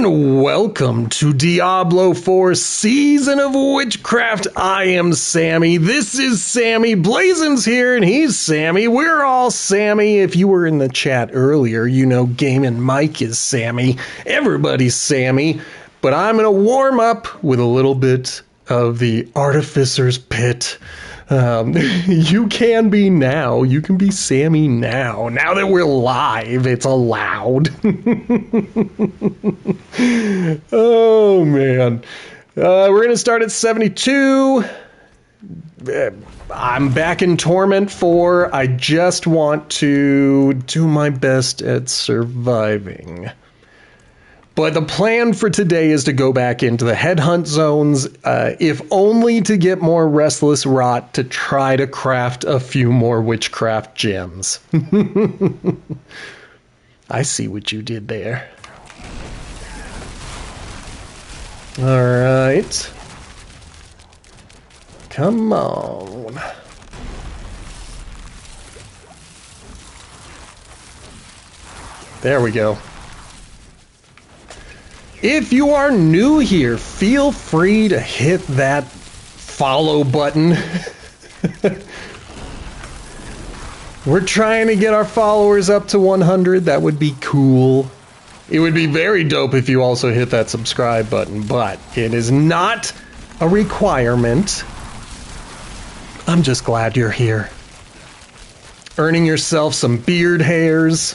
And welcome to Diablo 4 Season of Witchcraft. I am Sammy. This is Sammy. Blazin's here and he's Sammy. We're all Sammy. If you were in the chat earlier, you know Gaming Mike is Sammy. Everybody's Sammy. But I'm going to warm up with a little bit of the Artificer's Pit. You can be now. You can be Sammy now. Now that we're live, it's allowed. Oh, man. We're going to start at 72. I'm back in Torment 4. I just want to do my best at surviving. But the plan for today is to go back into the headhunt zones, if only to get more Restless Rot to try to craft a few more Witchcraft gems. I see what you did there. All right. Come on. There we go. If you are new here, feel free to hit that follow button. We're trying to get our followers up to 100. That would be cool. It would be very dope if you also hit that subscribe button, but it is not a requirement. I'm just glad you're here. Earning yourself some beard hairs.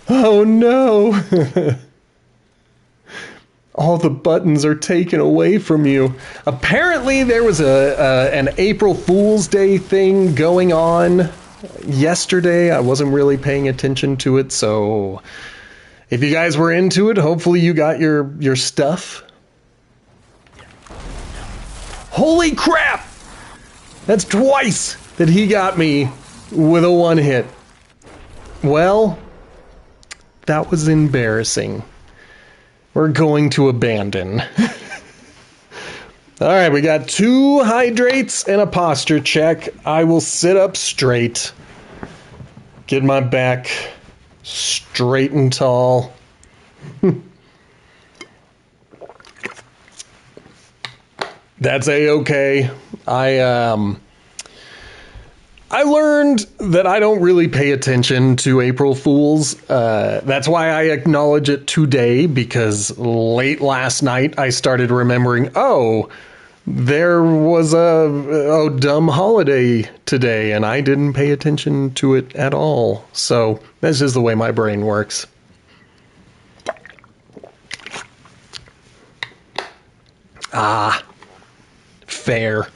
Oh no! All the buttons are taken away from you. Apparently there was an April Fool's Day thing going on yesterday. I wasn't really paying attention to it, so if you guys were into it, hopefully you got your stuff. Holy crap! That's twice that he got me with a one hit. Well, that was embarrassing. We're going to abandon. All right, we got 2 hydrates and a posture check. I will sit up straight. Get my back straight and tall. That's a-okay. I learned that I don't really pay attention to April Fools. That's why I acknowledge it today, because late last night I started remembering, oh, there was a dumb holiday today, and I didn't pay attention to it at all. So that's just the way my brain works. Ah, fair.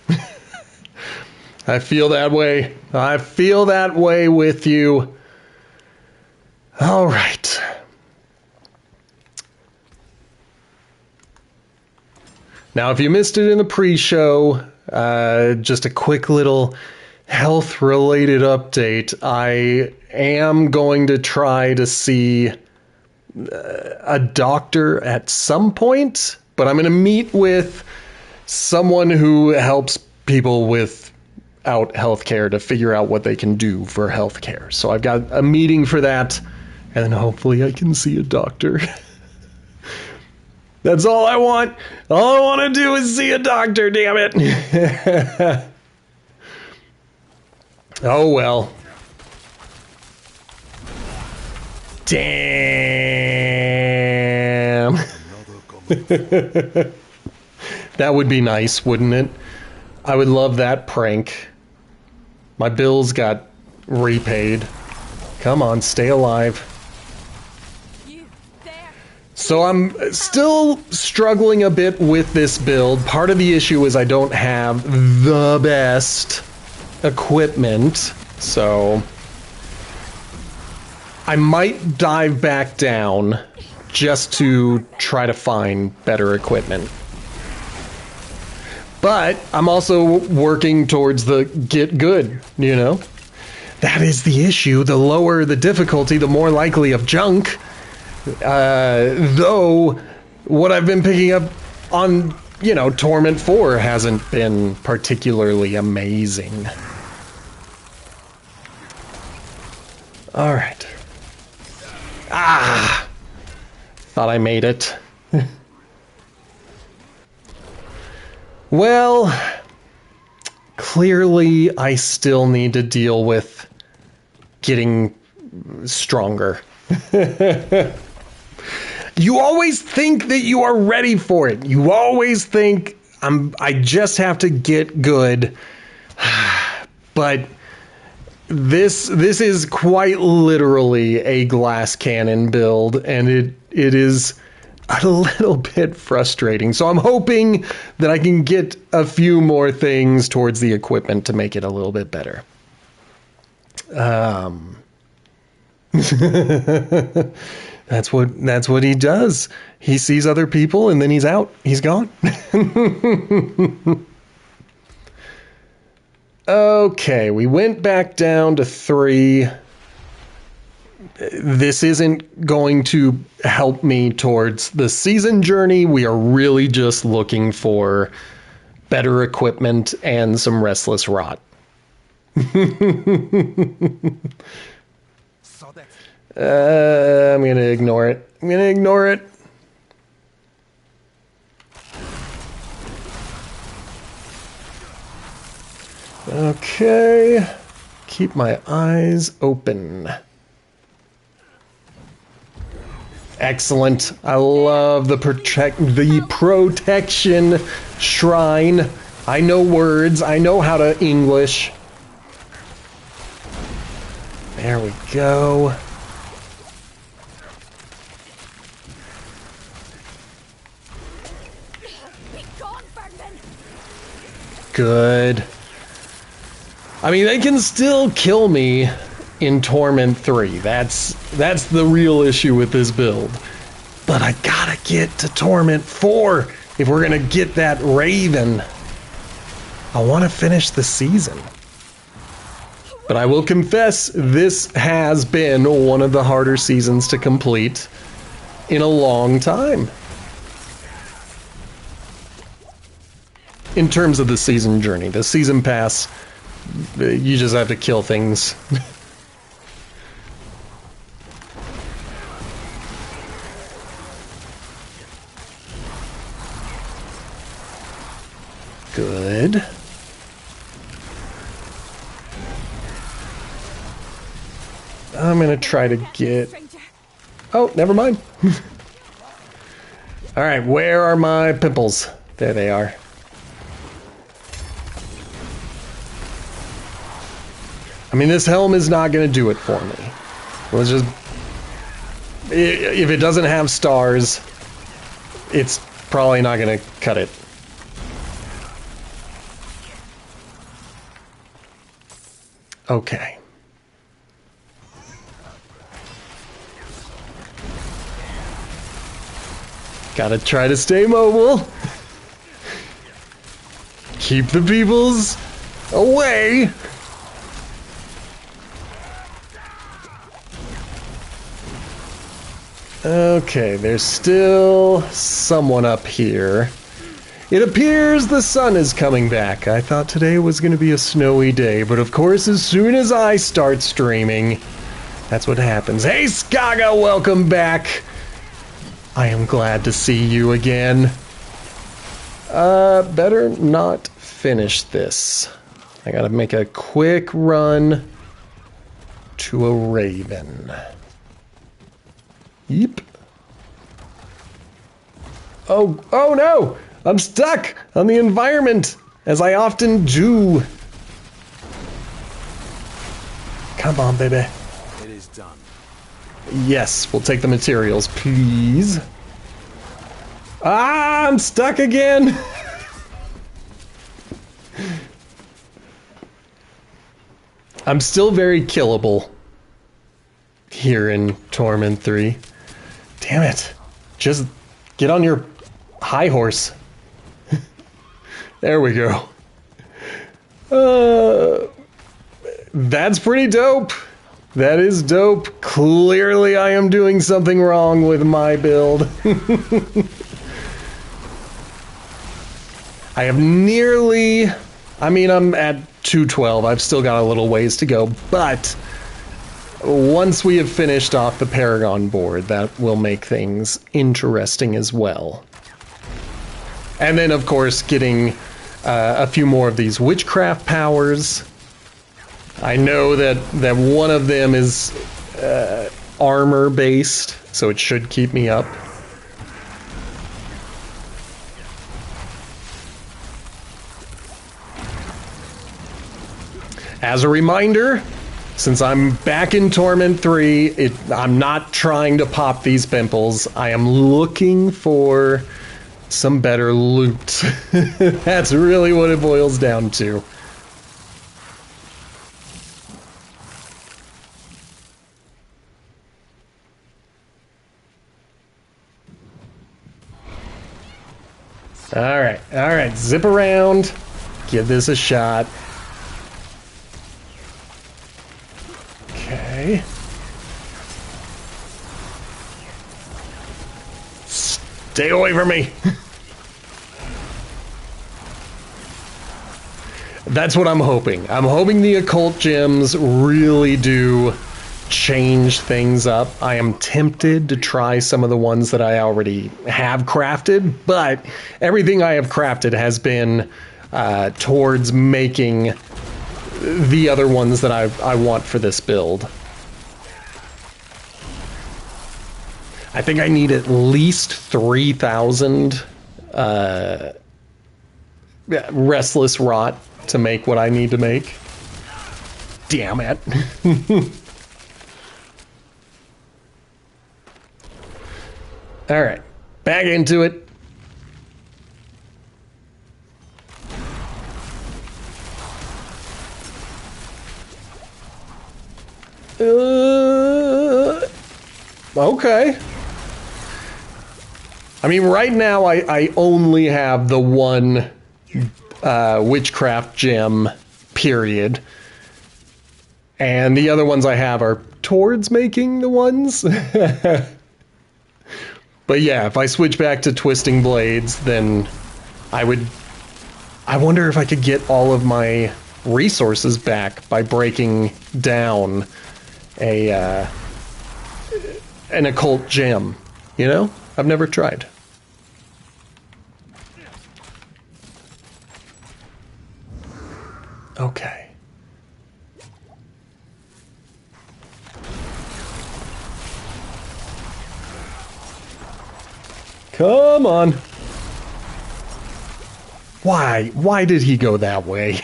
I feel that way. I feel that way with you. All right. Now, if you missed it in the pre-show, just a quick little health-related update. I am going to try to see a doctor at some point, but I'm going to meet with someone who helps people without healthcare to figure out what they can do for healthcare. So I've got a meeting for that, and then hopefully I can see a doctor. That's all I want. All I want to do is see a doctor, damn it. Oh well. Damn. That would be nice, wouldn't it? I would love that prank. My bills got repaid. Come on, stay alive. So I'm still struggling a bit with this build. Part of the issue is I don't have the best equipment, so I might dive back down just to try to find better equipment. But I'm also working towards the get good, you know? That is the issue. The lower the difficulty, the more likely of junk. Though, what I've been picking up on, you know, Torment 4 hasn't been particularly amazing. Alright. Thought I made it. Well, clearly I still need to deal with getting stronger. You always think that you are ready for it. You always think I just have to get good. But this is quite literally a glass cannon build, and it is a little bit frustrating. So I'm hoping that I can get a few more things towards the equipment to make it a little bit better. That's what he does. He sees other people and then he's out. He's gone. Okay, we went back down to 3. This isn't going to help me towards the season journey. We are really just looking for better equipment and some restless rot. I'm going to ignore it. Okay. Keep my eyes open. Excellent. I love the protection shrine. I know words. I know how to English. There we go. Good. I mean, they can still kill me in Torment 3. That's the real issue with this build. But I gotta get to Torment 4 if we're gonna get that Raven. I want to finish the season. But I will confess, this has been one of the harder seasons to complete in a long time. In terms of the season journey, the season pass, you just have to kill things. Good. I'm gonna try to get... Oh, never mind. All right, where are my pimples? There they are. I mean, this helm is not going to do it for me. Let's just... If it doesn't have stars, it's probably not going to cut it. Okay. Gotta try to stay mobile. Keep the peoples away. Okay, there's still someone up here. It appears the sun is coming back. I thought today was going to be a snowy day, but of course as soon as I start streaming, that's what happens. Hey Skaga, welcome back. I am glad to see you again. Better not finish this. I gotta make a quick run to a Raven. Yep. Oh no! I'm stuck on the environment, as I often do. Come on, baby. It is done. Yes, we'll take the materials, please. Ah, I'm stuck again. I'm still very killable here in Torment 3. Damn it. Just get on your high horse. There we go. That's pretty dope. That is dope. Clearly I am doing something wrong with my build. I have nearly... I mean, I'm at 212. I've still got a little ways to go, but once we have finished off the Paragon board, that will make things interesting as well. And then, of course, getting a few more of these Witchcraft powers. I know that one of them is armor-based, so it should keep me up. As a reminder, since I'm back in Torment 3, I'm not trying to pop these pimples. I am looking for some better loot. That's really what it boils down to. All right, zip around, give this a shot. Okay. Stay away from me. That's what I'm hoping. I'm hoping the occult gems really do change things up. I am tempted to try some of the ones that I already have crafted, but everything I have crafted has been towards making the other ones that I want for this build. I think I need at least 3,000 Restless Rot to make what I need to make. Damn it. All right, back into it. Okay. I mean, right now I only have the one Witchcraft gem, period. And the other ones I have are towards making the ones. But yeah, if I switch back to Twisting Blades, then I wonder if I could get all of my resources back by breaking down an occult gem. You know? I've never tried. Okay. Come on. Why? Why did he go that way?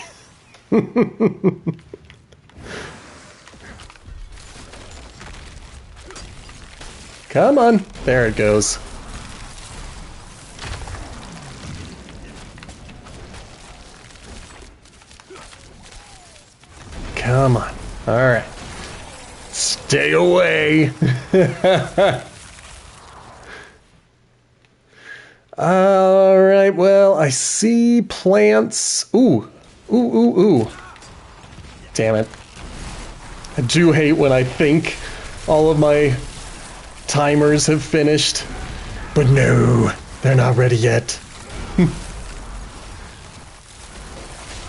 Come on. There it goes. Come on. All right. Stay away. All right, well, I see plants. Ooh. Damn it. I do hate when I think all of my timers have finished. But no, they're not ready yet.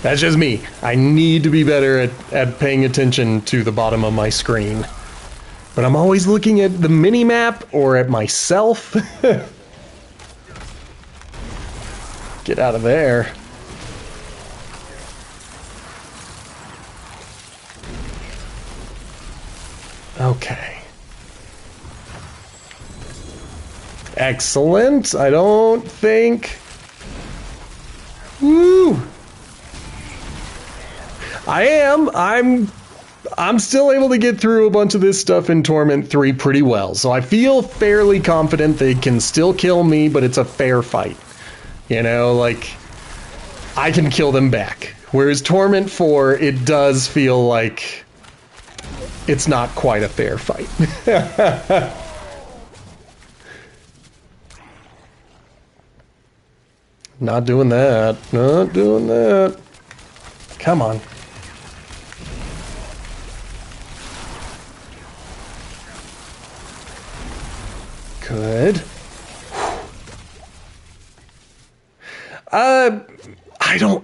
That's just me. I need to be better at paying attention to the bottom of my screen. But I'm always looking at the mini-map or at myself. Get out of there. Okay. Excellent. I don't think... Woo! I'm still able to get through a bunch of this stuff in Torment 3 pretty well. So I feel fairly confident they can still kill me, but it's a fair fight. You know, like, I can kill them back. Whereas Torment 4, it does feel like it's not quite a fair fight. Not doing that. Not doing that. Come on. Good.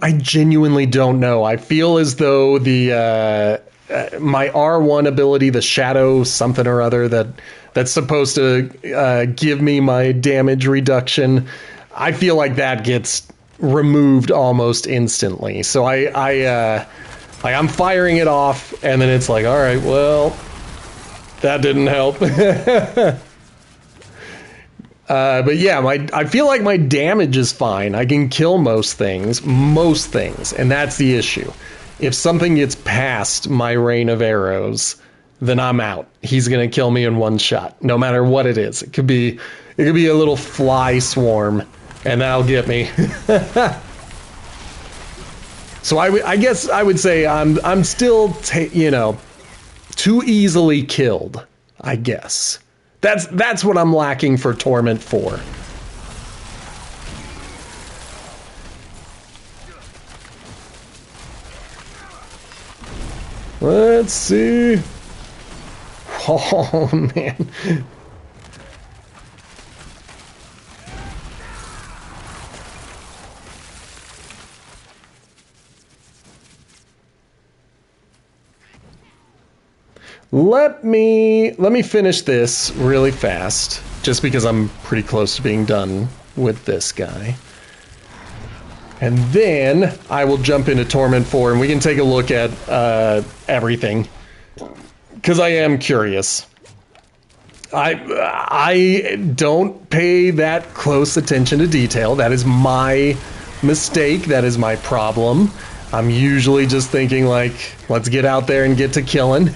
I genuinely don't know. I feel as though the my R1 ability, the shadow something or other that's supposed to give me my damage reduction. I feel like that gets removed almost instantly. So I'm firing it off, and then it's like, all right, well, that didn't help. But yeah, I feel like my damage is fine. I can kill most things, and that's the issue. If something gets past my rain of arrows, then I'm out. He's gonna kill me in one shot, no matter what it is. It could be a little fly swarm, and that'll get me. So I guess I would say I'm still too easily killed. I guess that's what I'm lacking for Torment 4. Let's see. Oh man. Let me finish this really fast, just because I'm pretty close to being done with this guy. And then I will jump into Torment 4 and we can take a look at everything. Because I am curious. I don't pay that close attention to detail. That is my mistake. That is my problem. I'm usually just thinking like, let's get out there and get to killing.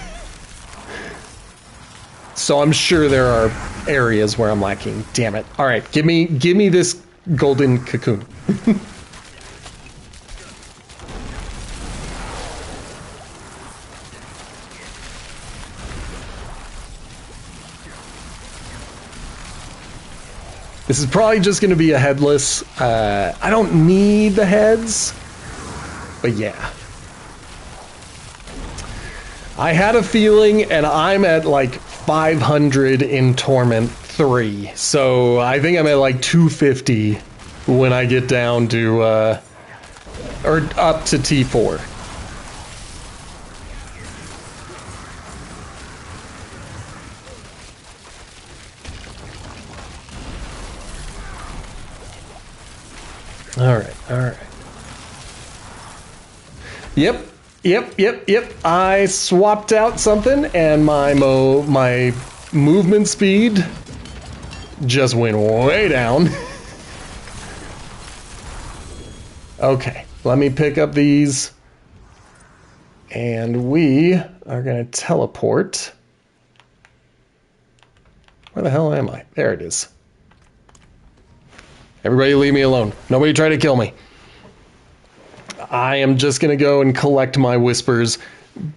So I'm sure there are areas where I'm lacking. Damn it. All right, give me this golden cocoon. This is probably just going to be a headless. I don't need the heads, but yeah. I had a feeling, and I'm at like 500 in Torment 3, so I think I'm at like 250 when I get down to, or up to T4. All right. Yep. I swapped out something, and my movement speed just went way down. Okay, let me pick up these, and we are gonna teleport. Where the hell am I? There it is. Everybody leave me alone. Nobody try to kill me. I am just going to go and collect my whispers,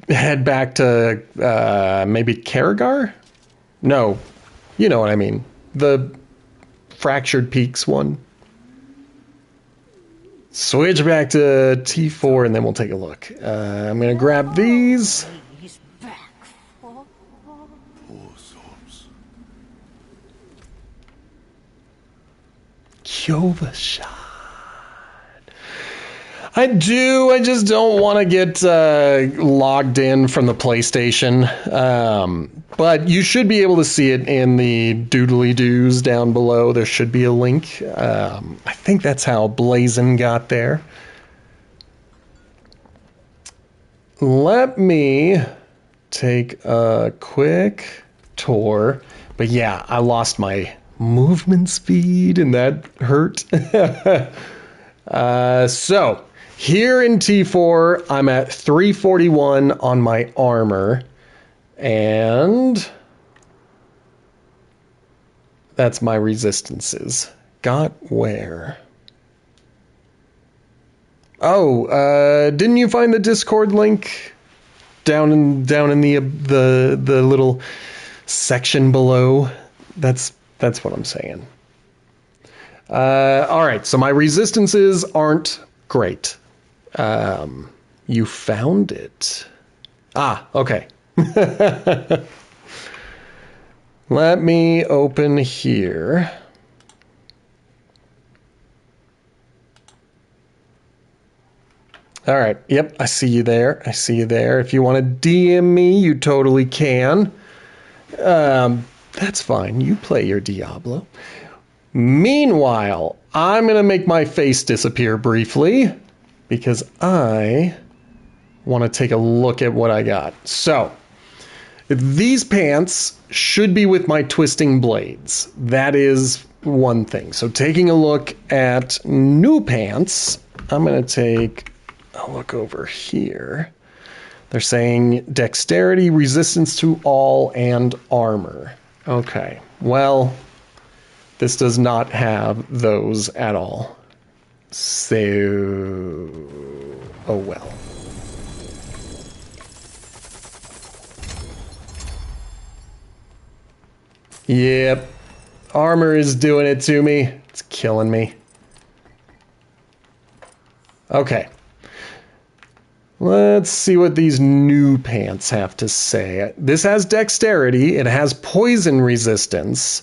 head back to maybe Karagar? No, you know what I mean. The Fractured Peaks one. Switch back to T4 and then we'll take a look. I'm going to grab these. Kyovashad. I do. I just don't want to get logged in from the PlayStation. But you should be able to see it in the doodly-doos down below. There should be a link. I think that's how Blazin got there. Let me take a quick tour. But yeah, I lost my movement speed, and that hurt. So here in T4, I'm at 341 on my armor, and that's my resistances. Got where? Oh, didn't you find the Discord link down in the little section below? That's what I'm saying. All right, so my resistances aren't great. You found it. Ah, okay. Let me open here. All right. Yep, I see you there. I see you there. If you want to DM me, you totally can. That's fine. You play your Diablo. Meanwhile, I'm going to make my face disappear briefly because I want to take a look at what I got. So, these pants should be with my twisting blades. That is one thing. So, taking a look at new pants, I'm going to take a look over here. They're saying dexterity, resistance to all, and armor. Okay, well, this does not have those at all. So, oh well. Yep, armor is doing it to me. It's killing me. Okay. Let's see what these new pants have to say. This has dexterity. It has poison resistance.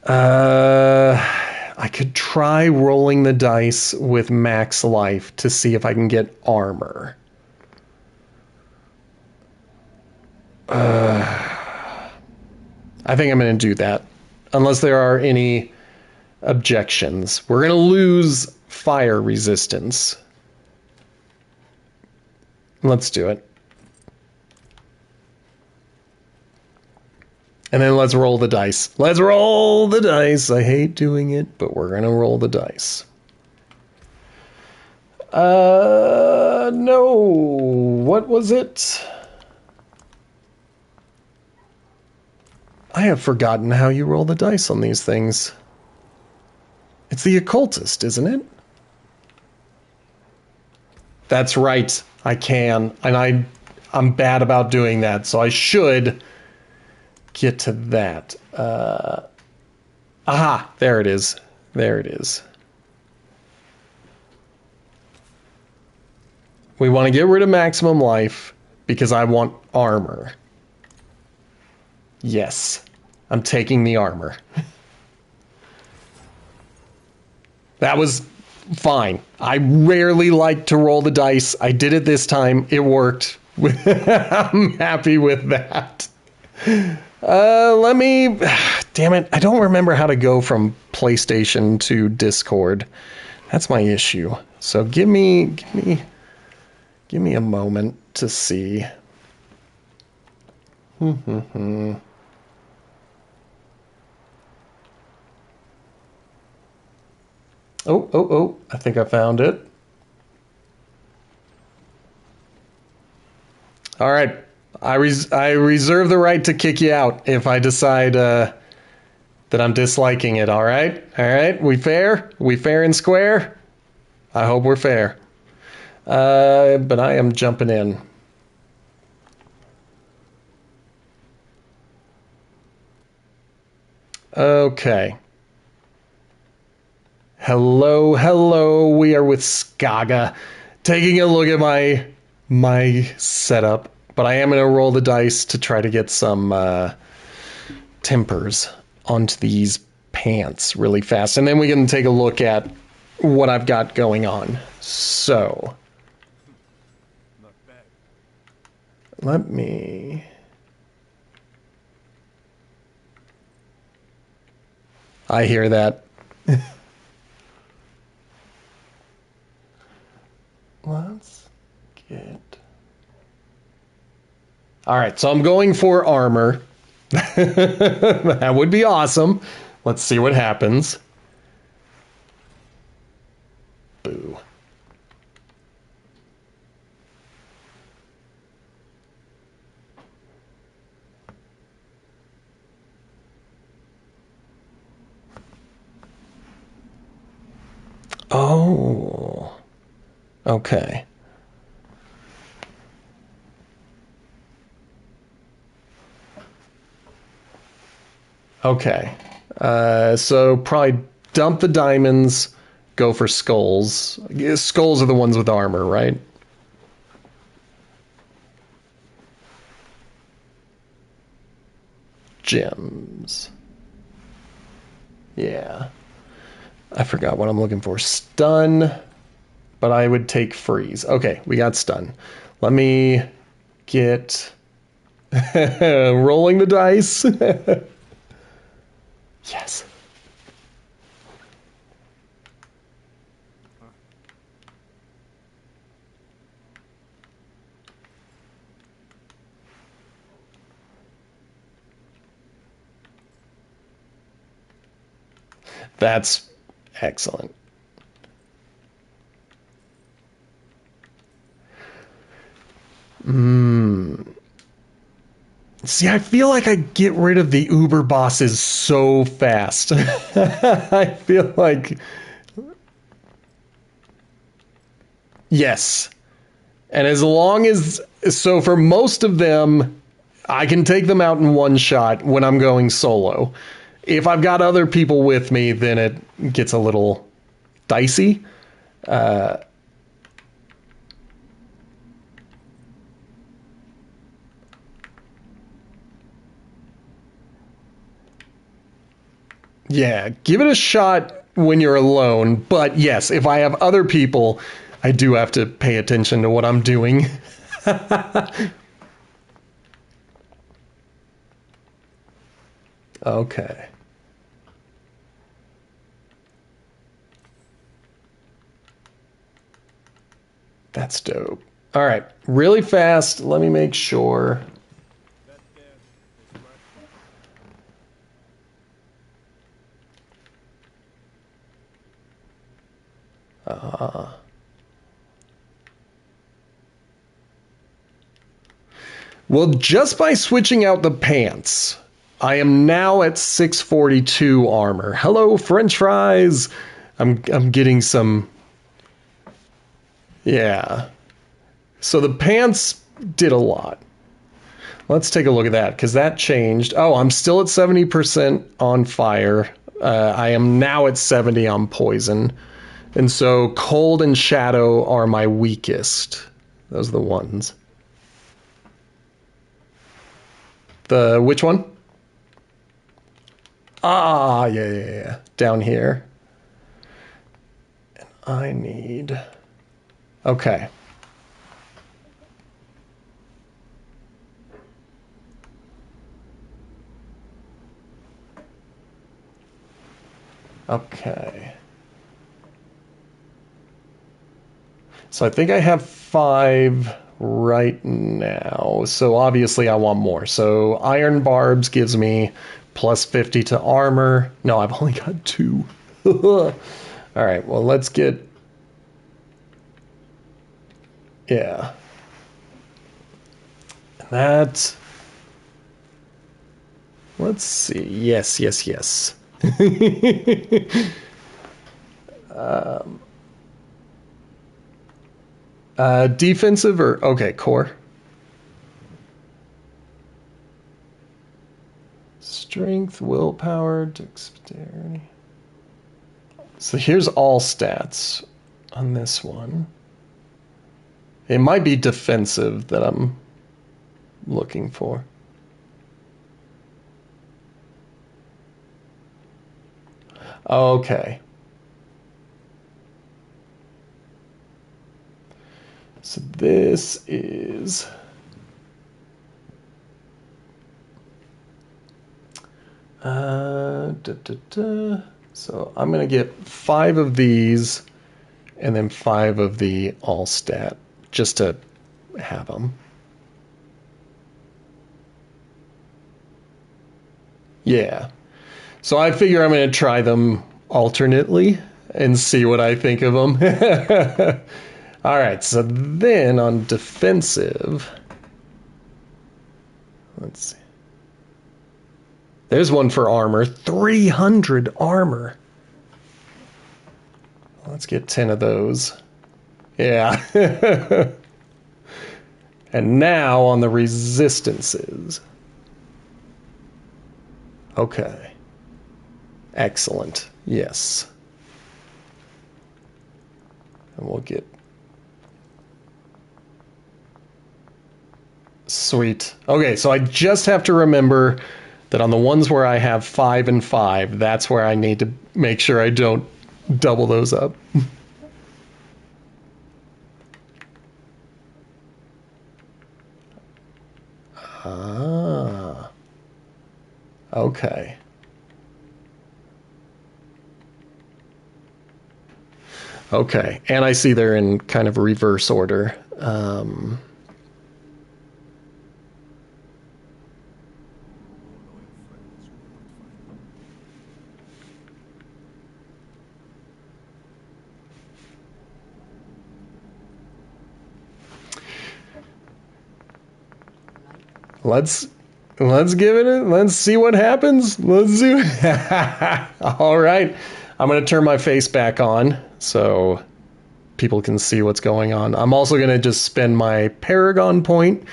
I could try rolling the dice with max life to see if I can get armor. I think I'm going to do that. Unless there are any objections. We're going to lose fire resistance. Let's do it. And then let's roll the dice. Let's roll the dice. I hate doing it, but we're going to roll the dice. No. What was it? I have forgotten how you roll the dice on these things. It's the occultist, isn't it? That's right. I can. And I'm bad about doing that, so I should get to that. Aha! There it is. There it is. We want to get rid of maximum life because I want armor. Yes. I'm taking the armor. That was fine. I rarely like to roll the dice. I did it this time. It worked. I'm happy with that. Let me... Damn it. I don't remember how to go from PlayStation to Discord. That's my issue. So give me a moment to see. Oh, I think I found it. All right. I reserve the right to kick you out if I decide that I'm disliking it, all right? All right? We fair? We fair and square? I hope we're fair. But I am jumping in. Okay. Hello, we are with Skaga. Taking a look at my setup, but I am going to roll the dice to try to get some tempers onto these pants really fast. And then we can take a look at what I've got going on. So, let me... I hear that. Let's get... All right, so I'm going for armor. That would be awesome. Let's see what happens. Boo. Oh. Okay. Okay. So probably dump the diamonds, go for skulls. Skulls are the ones with armor, right? Gems. Yeah. I forgot what I'm looking for. Stun. but I would take freeze. Okay, we got stun. Let me get rolling the dice. Yes. That's excellent. See, I feel like I get rid of the Uber bosses so fast. I feel like... Yes. And as long as... So for most of them, I can take them out in one shot when I'm going solo. If I've got other people with me, then it gets a little dicey. Yeah, give it a shot when you're alone. But yes, if I have other people, I do have to pay attention to what I'm doing. Okay. That's dope. All right, really fast. Let me make sure. Well, just by switching out the pants, I am now at 642 armor. Hello, French fries. I'm getting some. Yeah. So the pants did a lot. Let's take a look at that because that changed. Oh, I'm still at 70% on fire. I am now at 70 on poison. And so cold and shadow are my weakest. Those are the ones. The which one? Ah, yeah. Down here. And I need... Okay. Okay. So I think I have 5 right now. So obviously I want more. So Iron Barbs gives me plus 50 to armor. No, I've only got 2. All right, well, let's get... Yeah. That... Let's see. Yes. Defensive or... Okay, core. Strength, willpower, dexterity. So here's all stats on this one. It might be defensive that I'm looking for. Okay. So this is... So I'm going to get 5 of these and then 5 of the all stat just to have them. Yeah. So I figure I'm going to try them alternately and see what I think of them. All right. So then on defensive, let's see. There's one for armor. 300 armor. Let's get 10 of those. Yeah. And now on the resistances. Okay. Excellent. Yes. And we'll get... Sweet. Okay, so I just have to remember that on the ones where I have 5 and 5, that's where I need to make sure I don't double those up. Okay. Okay, and I see they're in kind of reverse order. Let's give it a, let's see what happens. Let's do All right. I'm going to turn my face back on so people can see what's going on. I'm also going to just spend my Paragon point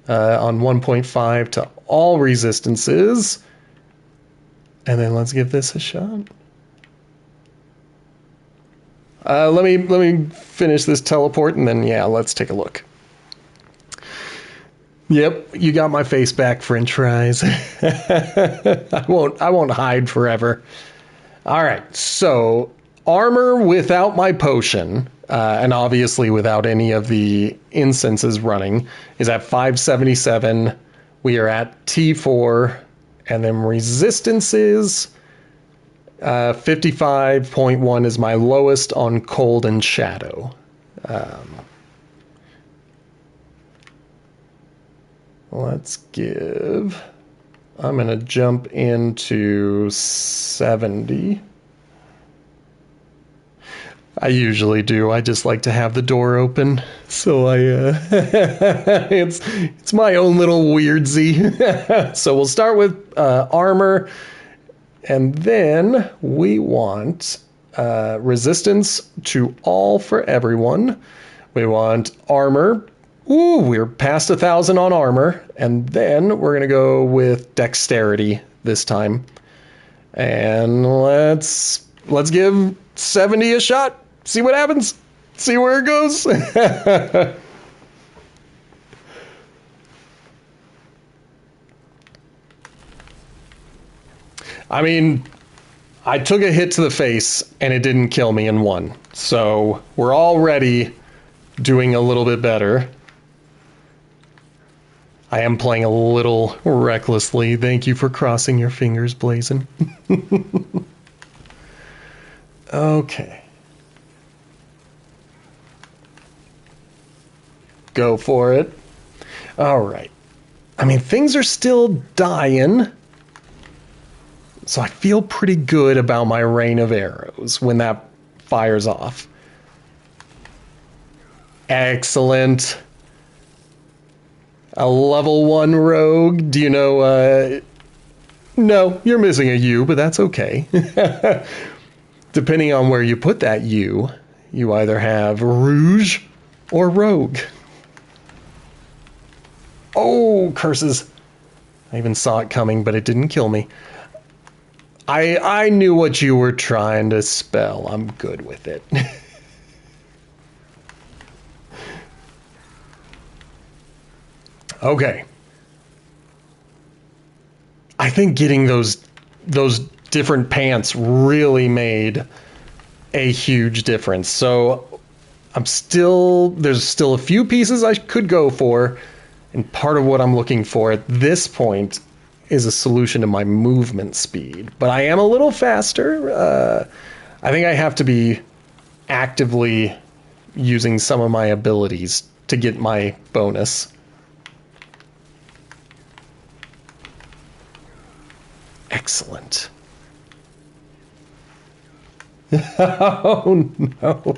on 1.5 to all resistances. And then let's give this a shot. Let me finish this teleport and then yeah, let's take a look. Yep, you got my face back, French fries. I won't hide forever. All right, so armor without my potion, and obviously without any of the incenses running, is at 577. We are at T4, and then resistances, 55.1 is my lowest on cold and shadow. Let's give... I'm going to jump into 70. I usually do. I just like to have the door open. So it's my own little weirdzy. So we'll start with armor. And then we want resistance to all for everyone. We want armor. Ooh, we're past 1,000 on armor, and then we're gonna go with dexterity this time. And let's give 70 a shot. See what happens. See where it goes. I mean, I took a hit to the face, and it didn't kill me in one. So we're already doing a little bit better. I am playing a little recklessly. Thank you for crossing your fingers, Blazin. Okay. Go for it. All right. I mean, things are still dying. So I feel pretty good about my rain of arrows when that fires off. Excellent. A level 1 rogue. Do you know, no, you're missing a U, but that's okay. Depending on where you put that U, you either have rouge or rogue. Oh, curses. I even saw it coming, but it didn't kill me. I knew what you were trying to spell. I'm good with it. Okay. I think getting those different pants really made a huge difference. So there's still a few pieces I could go for, and part of what I'm looking for at this point is a solution to my movement speed. But I am a little faster. I think I have to be actively using some of my abilities to get my bonus. Excellent. Oh, no.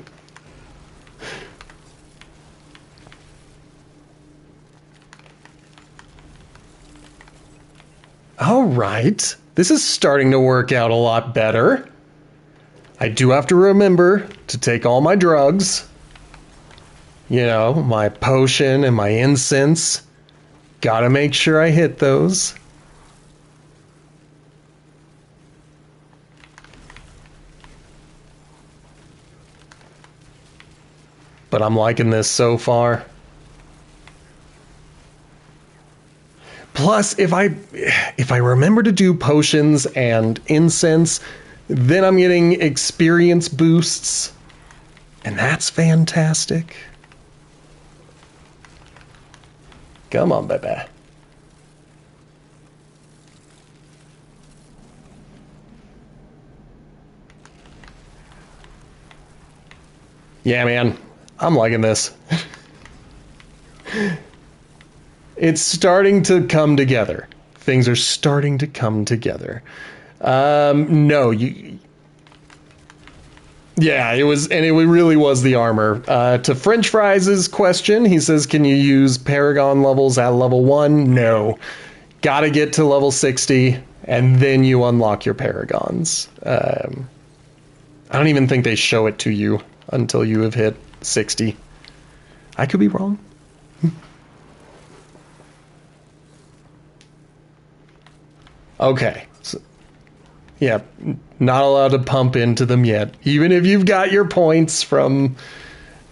All right. This is starting to work out a lot better. I do have to remember to take all my drugs. You know, my potion and my incense. Gotta make sure I hit those. But I'm liking this so far. Plus, if I remember to do potions and incense, then I'm getting experience boosts. And that's fantastic. Come on, baby. Yeah, man. I'm liking this. It's starting to come together. Things are starting to come together. No, you... Yeah, it was, and it really was the armor. To French Fries' question, he says, can you use Paragon levels at level 1? No. Gotta get to level 60, and then you unlock your Paragons. I don't even think they show it to you until you have hit 60. I could be wrong. Okay. So, yeah, not allowed to pump into them yet. Even if you've got your points from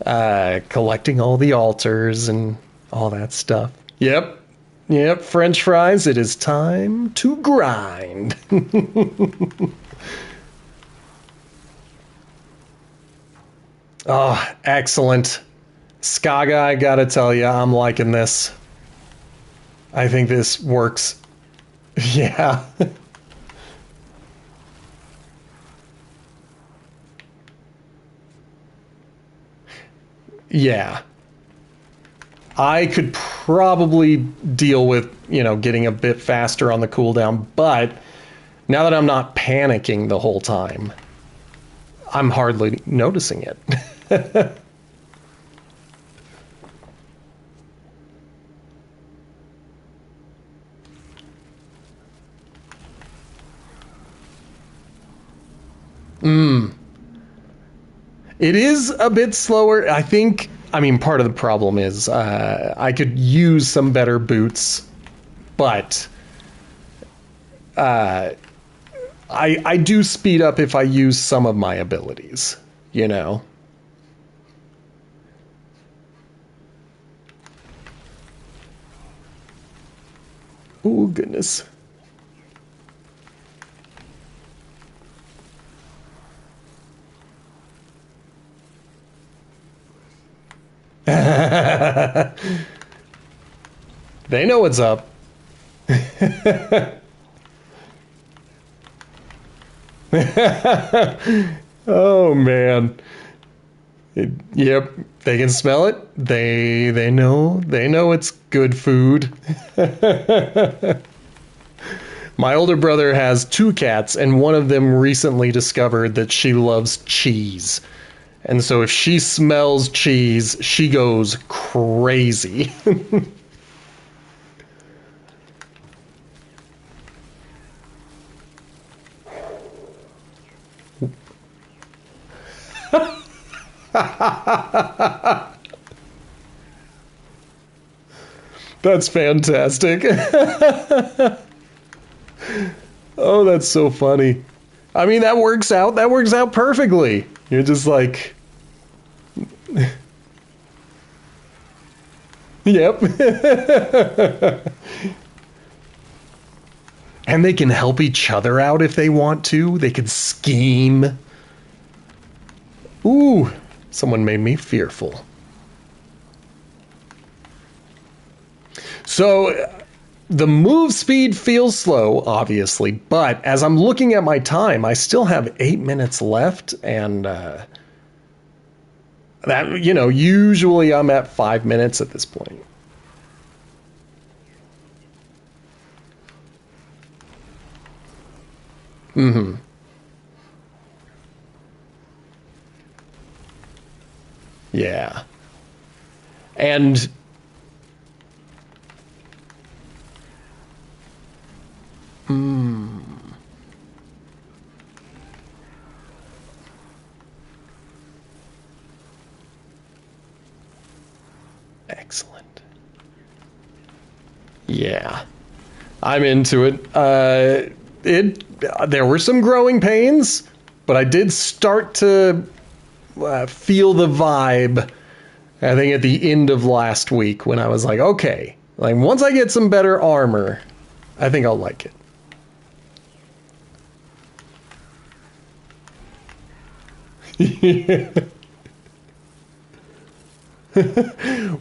collecting all the altars and all that stuff. Yep. Yep, French Fries, it is time to grind. Oh, excellent. Skaga, I gotta tell you, I'm liking this. I think this works. Yeah. Yeah. I could probably deal with, getting a bit faster on the cooldown, but now that I'm not panicking the whole time, I'm hardly noticing it. It is a bit slower. Part of the problem is I could use some better boots, but I do speed up if I use some of my abilities, Oh, goodness. They know what's up. Oh, man. Yep, they can smell it. They know it's good food. My older brother has 2 cats, and one of them recently discovered that she loves cheese. And so if she smells cheese, she goes crazy. That's fantastic. Oh, that's so funny. I mean, that works out. That works out perfectly. You're just like... Yep. And they can help each other out if they want to. They can scheme. Ooh, someone made me fearful. So the move speed feels slow, obviously, but as I'm looking at my time, I still have 8 minutes left, and that, usually I'm at 5 minutes at this point. Mm-hmm. Yeah. And excellent. Yeah. I'm into it. There were some growing pains, but I did start to feel the vibe, I think, at the end of last week when I was like, okay, like once I get some better armor, I think I'll like it.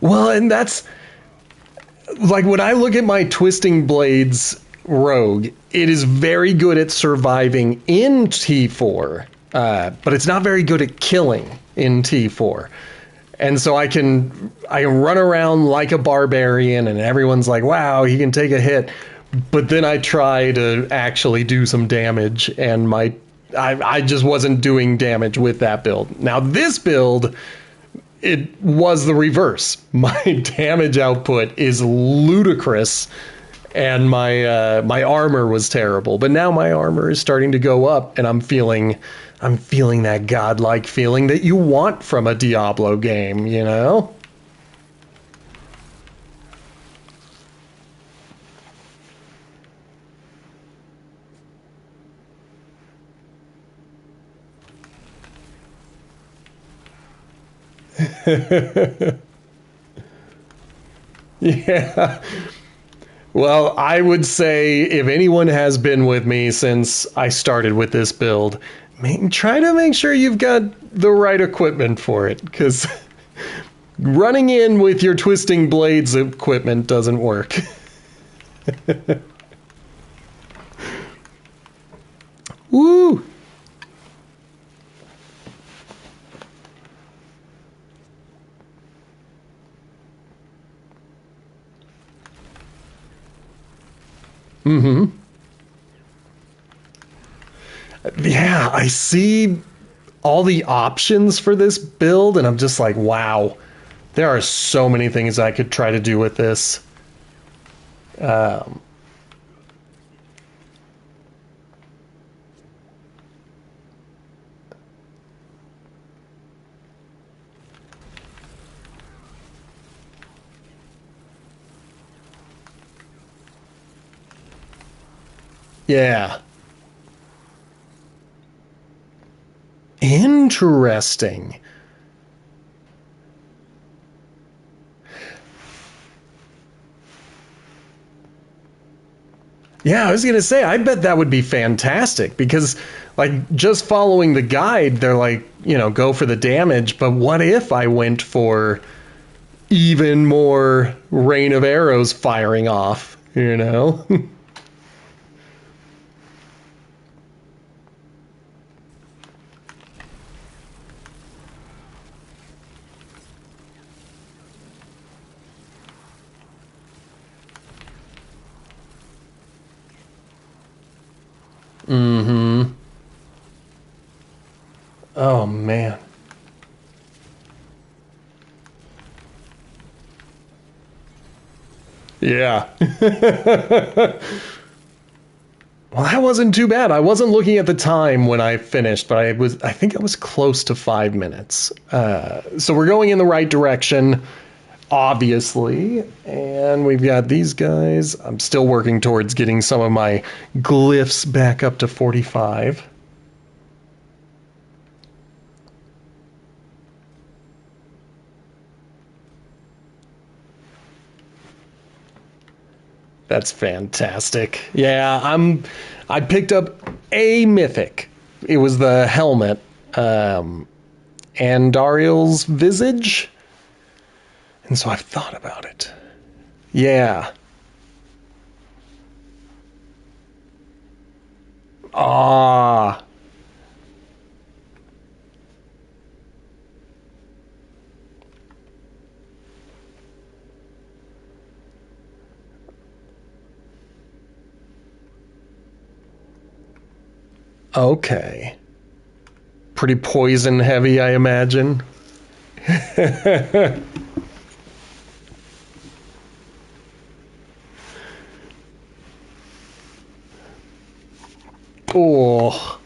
Well, and that's like when I look at my Twisting Blades rogue, it is very good at surviving in T4, but it's not very good at killing. in T4. And so I can run around like a barbarian and everyone's like, wow, he can take a hit. But then I try to actually do some damage and I just wasn't doing damage with that build. Now this build, it was the reverse. My damage output is ludicrous and my armor was terrible. But now my armor is starting to go up and I'm feeling that godlike feeling that you want from a Diablo game, you know? Yeah. Well, I would say if anyone has been with me since I started with this build, try to make sure you've got the right equipment for it, because running in with your twisting blades equipment doesn't work. Woo! Mm-hmm. Yeah, I see all the options for this build, and I'm just like, wow, there are so many things I could try to do with this. Um, yeah. Interesting. Yeah, I was gonna say, I bet that would be fantastic because, like, just following the guide, they're like, you know, go for the damage. But what if I went for even more rain of arrows firing off? You know? Mm-hmm. Oh man. Yeah. Well, that wasn't too bad. I wasn't looking at the time when I finished, but I think I was close to 5 minutes. So we're going in the right direction, obviously. And we've got these guys. I'm still working towards getting some of my glyphs back up to 45. That's fantastic. Yeah, I picked up a mythic. It was the helmet. And Dariel's visage. And so I've thought about it. Yeah. Ah. Okay. Pretty poison heavy, I imagine. Oh.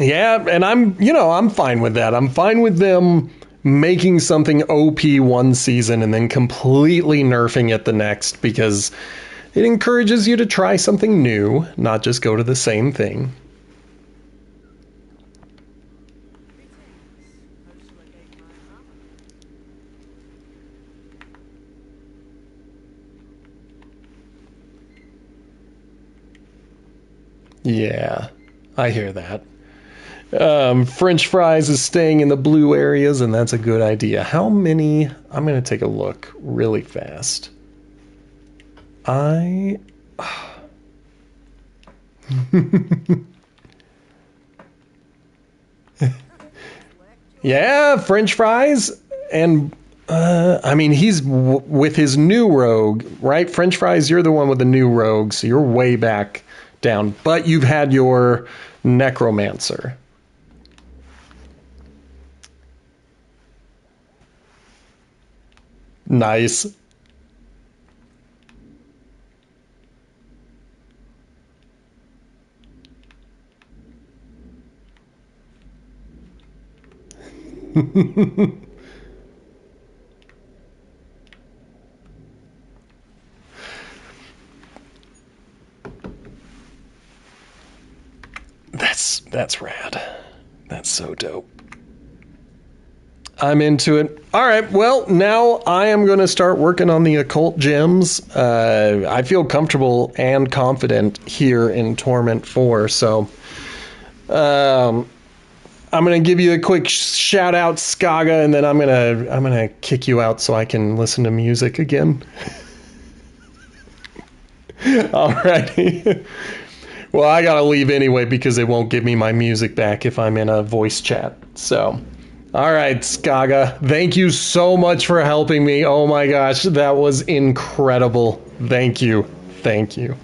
Yeah, and I'm fine with that. I'm fine with them making something OP one season and then completely nerfing it the next because it encourages you to try something new, not just go to the same thing. Yeah, I hear that. French fries is staying in the blue areas, and that's a good idea. How many? I'm going to take a look really fast. I Yeah, French fries. And, I mean, he's with his new rogue, right? French fries, you're the one with the new rogue, so you're way back down. But you've had your necromancer. Nice. That's rad. That's so dope. I'm into it. All right, well, now I am going to start working on the occult gems. I feel comfortable and confident here in Torment 4, so I'm going to give you a quick shout out, Skaga, and then I'm going to kick you out so I can listen to music again. All righty. Well, I got to leave anyway because it won't give me my music back if I'm in a voice chat. So, all right, Skaga, thank you so much for helping me. Oh my gosh, that was incredible. Thank you. Thank you.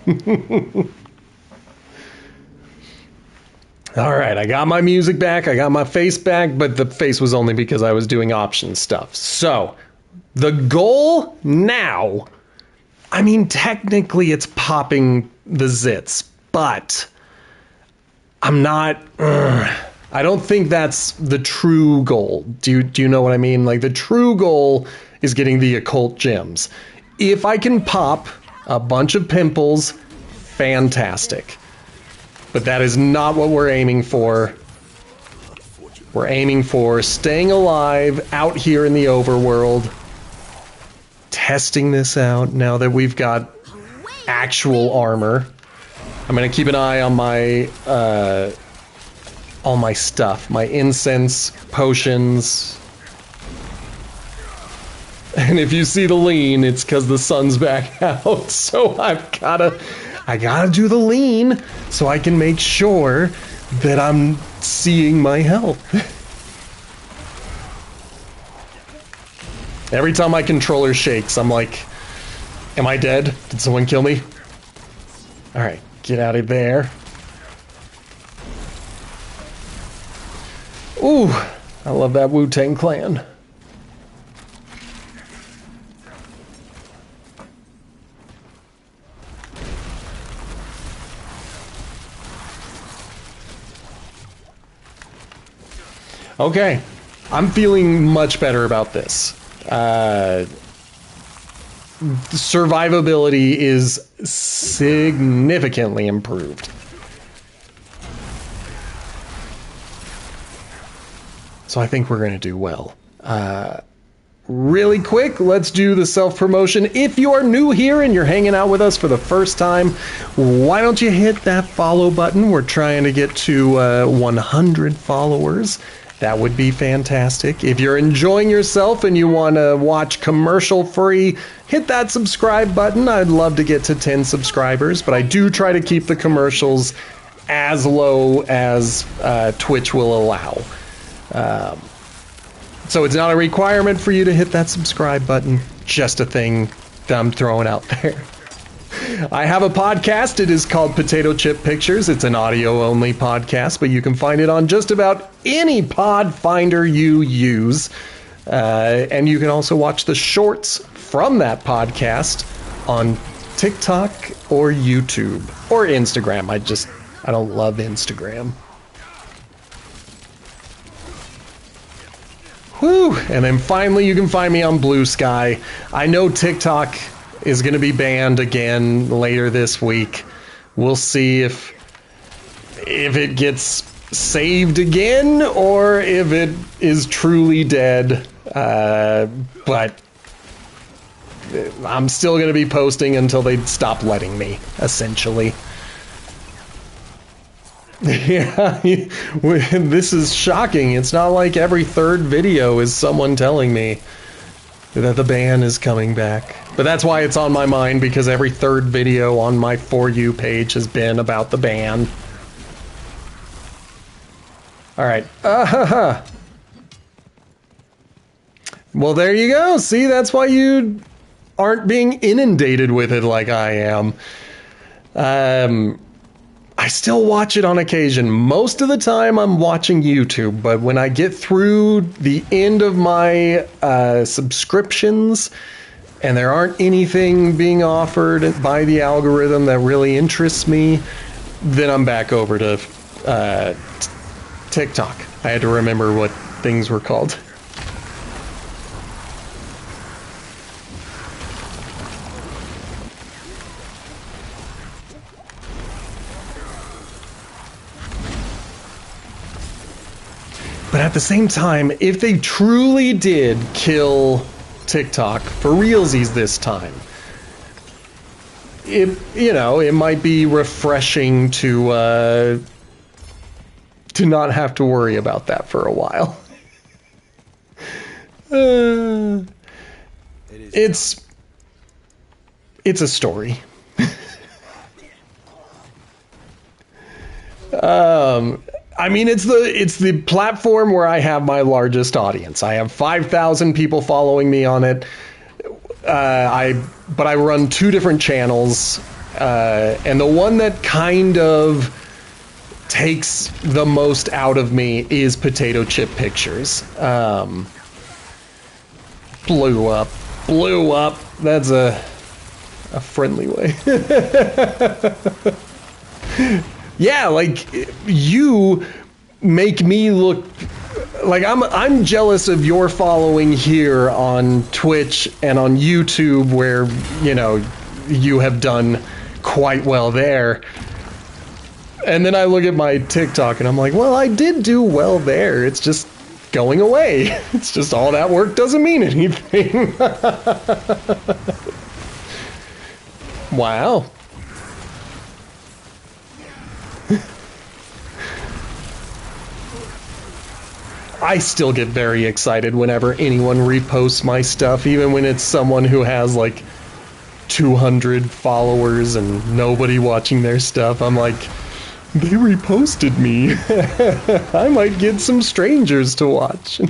All right, I got my music back. I got my face back, but the face was only because I was doing option stuff. So, the goal now, I mean, technically it's popping the zits, but I'm not, I don't think that's the true goal. Do you know what I mean? Like, the true goal is getting the occult gems. If I can pop a bunch of pimples, fantastic. But that is not what we're aiming for. We're aiming for staying alive out here in the overworld, testing this out now that we've got actual armor. I'm going to keep an eye on my all my stuff, my incense, potions. And if you see the lean, it's because the sun's back out. So I gotta do the lean so I can make sure that I'm seeing my health. Every time my controller shakes, I'm like, am I dead? Did someone kill me? All right, get out of there. Ooh, I love that Wu-Tang Clan. Okay, I'm feeling much better about this. Survivability is significantly improved. So I think we're going to do well. Really quick, let's do the self-promotion. If you are new here and you're hanging out with us for the first time, why don't you hit that follow button? We're trying to get to 100 followers. That would be fantastic. If you're enjoying yourself and you want to watch commercial free, hit that subscribe button. I'd love to get to 10 subscribers, but I do try to keep the commercials as low as Twitch will allow. So it's not a requirement for you to hit that subscribe button, just a thing that I'm throwing out there. I have a podcast. It is called Potato Chip Pictures. It's an audio-only podcast, but you can find it on just about any pod finder you use. And you can also watch the shorts from that podcast on TikTok or YouTube or Instagram. I don't love Instagram. Whew. And then finally, you can find me on Blue Sky. I know TikTok is going to be banned again later this week. We'll see if it gets saved again or if it is truly dead. But I'm still going to be posting until they stop letting me, essentially. Yeah, this is shocking. It's not like every third video is someone telling me that the ban is coming back. But that's why it's on my mind, because every third video on my For You page has been about the ban. Alright. Well, there you go. See, that's why you aren't being inundated with it like I am. I still watch it on occasion. Most of the time I'm watching YouTube, but when I get through the end of my subscriptions and there aren't anything being offered by the algorithm that really interests me, then I'm back over to TikTok. I had to remember what things were called. But at the same time, if they truly did kill TikTok for realsies this time, it might be refreshing to not have to worry about that for a while. It's a story. I mean, it's the platform where I have my largest audience. I have 5,000 people following me on it. But I run 2 different channels, and the one that kind of takes the most out of me is Potato Chip Pictures. Blew up. That's a friendly way. Yeah, like, you make me look like I'm jealous of your following here on Twitch and on YouTube, where, you have done quite well there. And then I look at my TikTok and I'm like, well, I did do well there. It's just going away. It's just all that work doesn't mean anything. Wow. I still get very excited whenever anyone reposts my stuff, even when it's someone who has like 200 followers and nobody watching their stuff. I'm like, they reposted me. I might get some strangers to watch.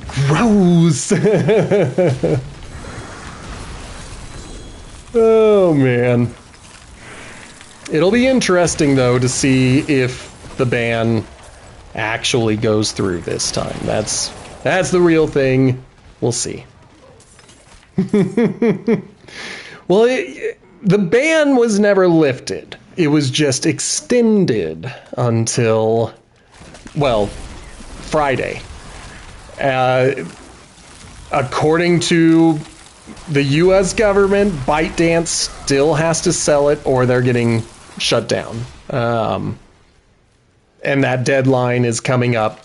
Gross. Oh man. It'll be interesting though to see if the ban actually goes through this time. That's the real thing. We'll see. Well, the ban was never lifted. It was just extended until, well, Friday. According to the US government, ByteDance still has to sell it or they're getting shut down. And that deadline is coming up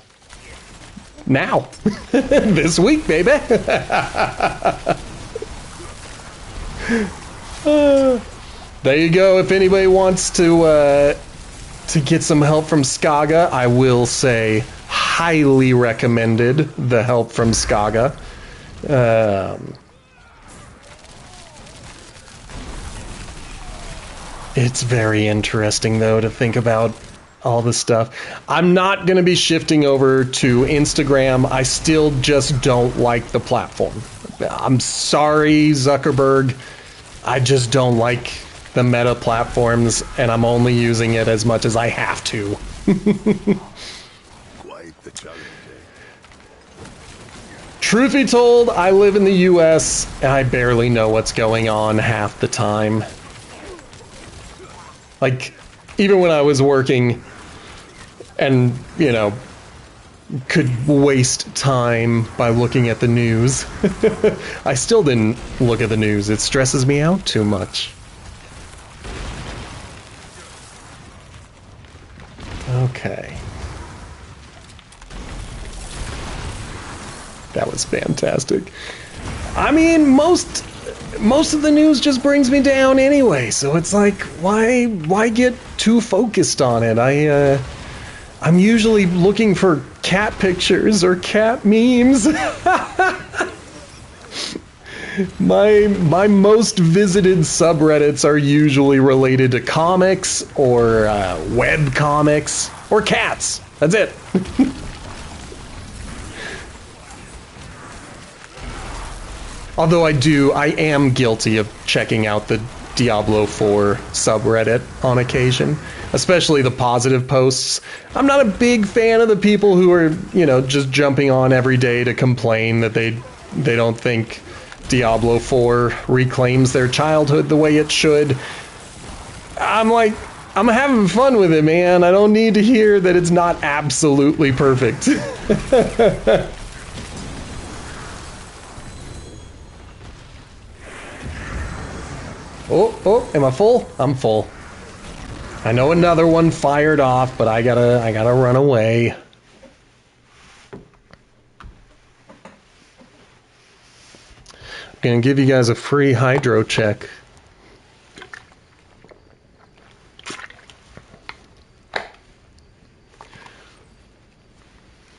now. This week, baby. There you go. If anybody wants to get some help from Skaga, I will say highly recommended the help from Skaga. It's very interesting though to think about all the stuff. I'm not going to be shifting over to Instagram. I still just don't like the platform. I'm sorry, Zuckerberg. I just don't like the meta platforms, and I'm only using it as much as I have to. Truth be told, I live in the US, and I barely know what's going on half the time. Like, even when I was working and, could waste time by looking at the news, I still didn't look at the news. It stresses me out too much. Okay. That was fantastic. I mean, most of the news just brings me down anyway, so it's like, why get too focused on it? I'm usually looking for cat pictures or cat memes. My most visited subreddits are usually related to comics or web comics or cats. That's it. Although I am guilty of checking out the Diablo 4 subreddit on occasion, especially the positive posts. I'm not a big fan of the people who are, just jumping on every day to complain that they don't think Diablo 4 reclaims their childhood the way it should. I'm like, I'm having fun with it, man. I don't need to hear that it's not absolutely perfect. Oh, am I full? I'm full. I know another one fired off, but I gotta run away. I'm gonna give you guys a free hydro check.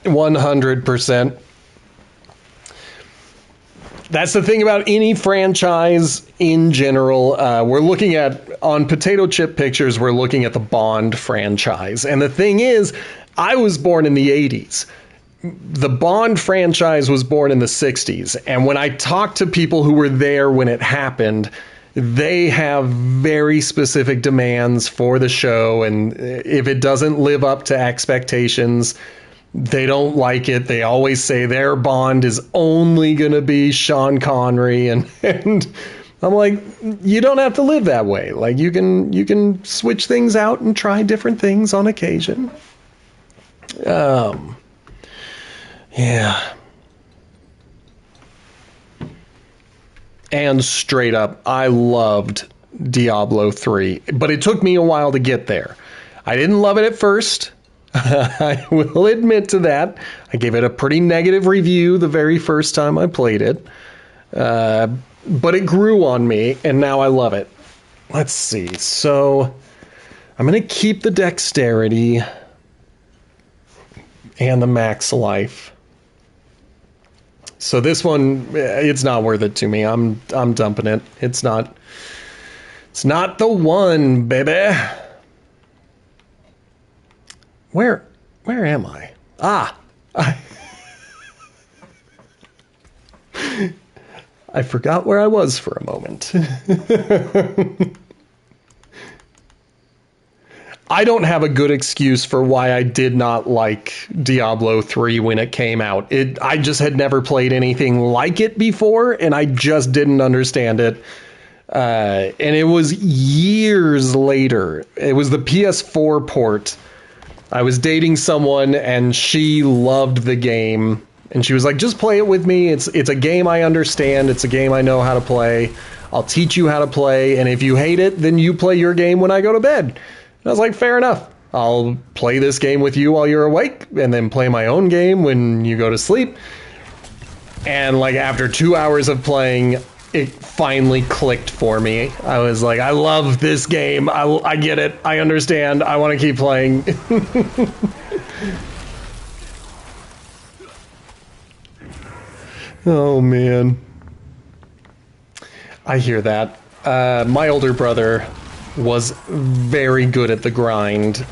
%. That's the thing about any franchise in general. We're looking at, on Potato Chip Pictures, we're looking at the Bond franchise. And the thing is, I was born in the 80s. The Bond franchise was born in the 60s. And when I talk to people who were there when it happened, they have very specific demands for the show. And if it doesn't live up to expectations, they don't like it. They always say their Bond is only going to be Sean Connery. And I'm like, you don't have to live that way. Like, you can switch things out and try different things on occasion. Yeah. And straight up, I loved Diablo 3, but it took me a while to get there. I didn't love it at first. I will admit to that. I gave it a pretty negative review the very first time I played it. But it grew on me, and now I love it. Let's see. So I'm going to keep the dexterity and the max life. So this one, it's not worth it to me. I'm dumping it. It's not the one, baby. Where am I? I forgot where I was for a moment. I don't have a good excuse for why I did not like Diablo 3 when it came out. I just had never played anything like it before, and I just didn't understand it. And it was years later. It was the PS4 port. I was dating someone, and she loved the game. And she was like, just play it with me. It's a game I understand. It's a game I know how to play. I'll teach you how to play. And if you hate it, then you play your game when I go to bed. And I was like, fair enough. I'll play this game with you while you're awake, and then play my own game when you go to sleep. And like after 2 hours of playing, it finally clicked for me. I was like, I love this game. I get it. I understand. I want to keep playing. Oh, man. I hear that. My older brother was very good at the grind.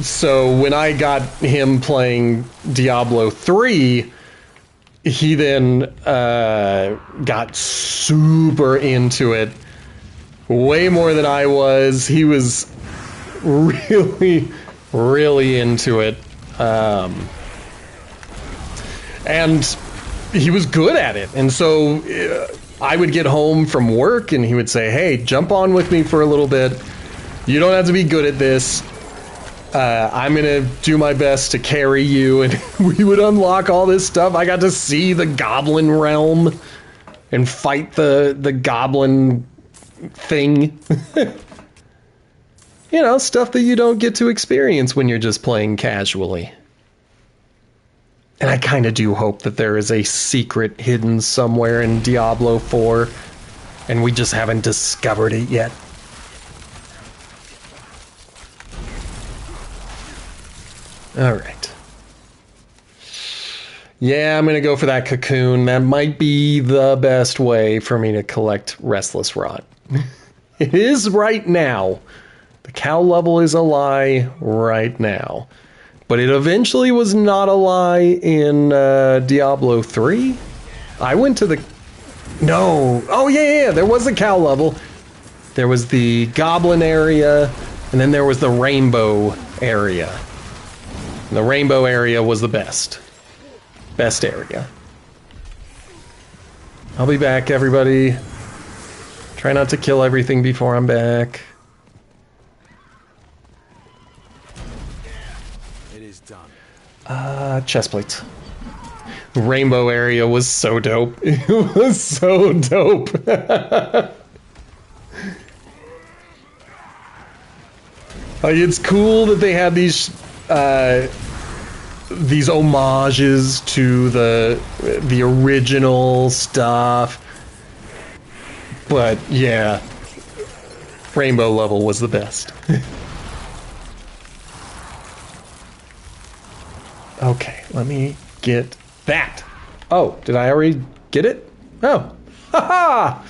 So when I got him playing Diablo 3, he then got super into it. Way more than I was. He was really, really into it. And he was good at it. And so I would get home from work and he would say, hey, jump on with me for a little bit. You don't have to be good at this. I'm going to do my best to carry you. And we would unlock all this stuff. I got to see the goblin realm and fight the goblin thing. You know, stuff that you don't get to experience when you're just playing casually. And I kind of do hope that there is a secret hidden somewhere in Diablo 4, and we just haven't discovered it yet. Alright. Yeah, I'm gonna go for that cocoon. That might be the best way for me to collect Restless Rot. It is right now. The cow level is a lie right now. But it eventually was not a lie in Diablo 3. I went to the... No. Oh, yeah, there was a cow level. There was the goblin area, and then there was the rainbow area. And the rainbow area was the best. Best area. I'll be back, everybody. Try not to kill everything before I'm back. It is done. Chest plates. Rainbow area was so dope. It was so dope. Like, it's cool that they had these homages to the original stuff. But yeah, rainbow level was the best. Okay, let me get that. Oh, did I already get it? Oh, haha!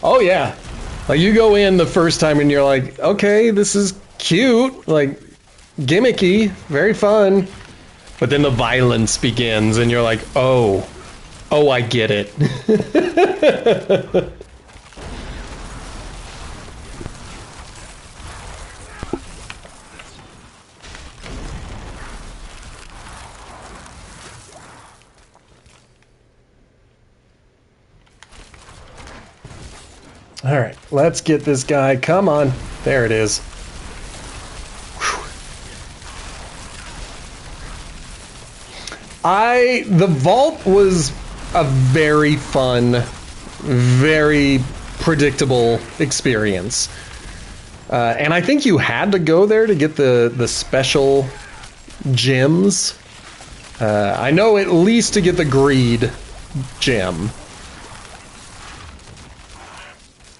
Oh yeah, like you go in the first time and you're like, okay, this is cute, like gimmicky, very fun. But then the violence begins and you're like, oh, I get it. All right, let's get this guy. Come on. There it is. Whew. The vault was a very fun, very predictable experience. And I think you had to go there to get the special gems. I know at least to get the greed gem.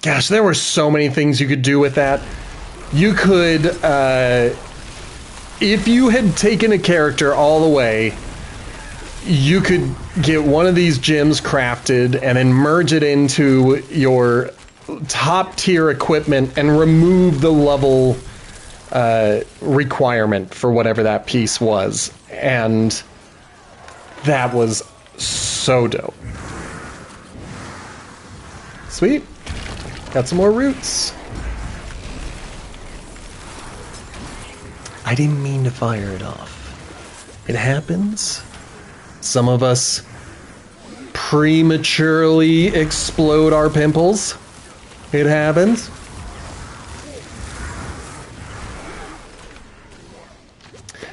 Gosh, there were so many things you could do with that. You could, if you had taken a character all the way, you could get one of these gems crafted and then merge it into your top tier equipment and remove the level requirement for whatever that piece was. And that was so dope. Sweet. Got some more roots. I didn't mean to fire it off. It happens. Some of us prematurely explode our pimples. It happens.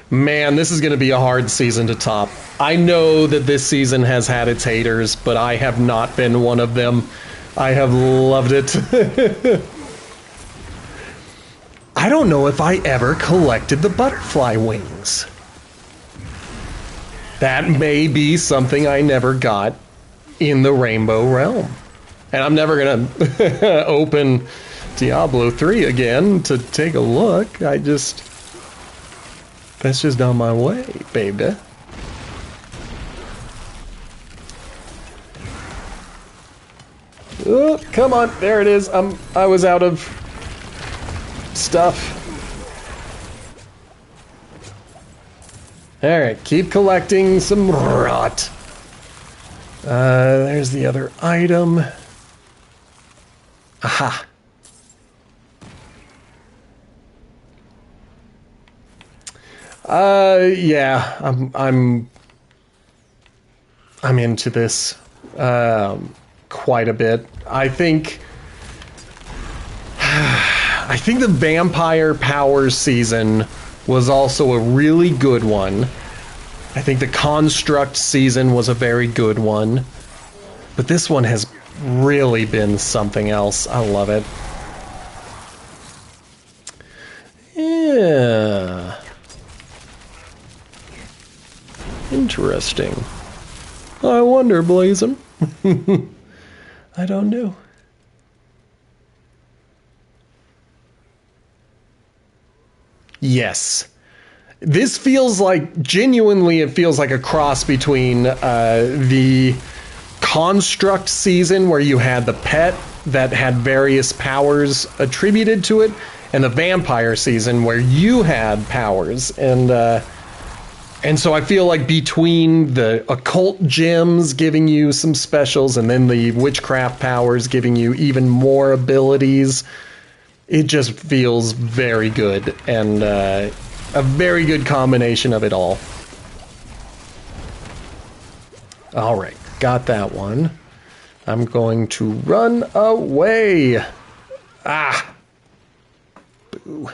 Man, this is going to be a hard season to top. I know that this season has had its haters, but I have not been one of them. I have loved it. I don't know if I ever collected the butterfly wings. That may be something I never got in the Rainbow Realm. And I'm never going to open Diablo 3 again to take a look. That's just on my way, baby. Oh, come on, there it is. I was out of stuff. Alright, keep collecting some rot. There's the other item. Aha. Yeah, I'm into this quite a bit. I think the Vampire Powers season was also a really good one. I think the Construct season was a very good one. But this one has really been something else. I love it. Yeah. Interesting. I wonder, Blazin'. I don't know. Yes. This feels like, genuinely, it feels like a cross between the Construct season, where you had the pet that had various powers attributed to it, and the Vampire season, where you had powers. And so I feel like between the occult gems giving you some specials and then the witchcraft powers giving you even more abilities, it just feels very good, and a very good combination of it all. All right, got that one. I'm going to run away. Ah. Boo.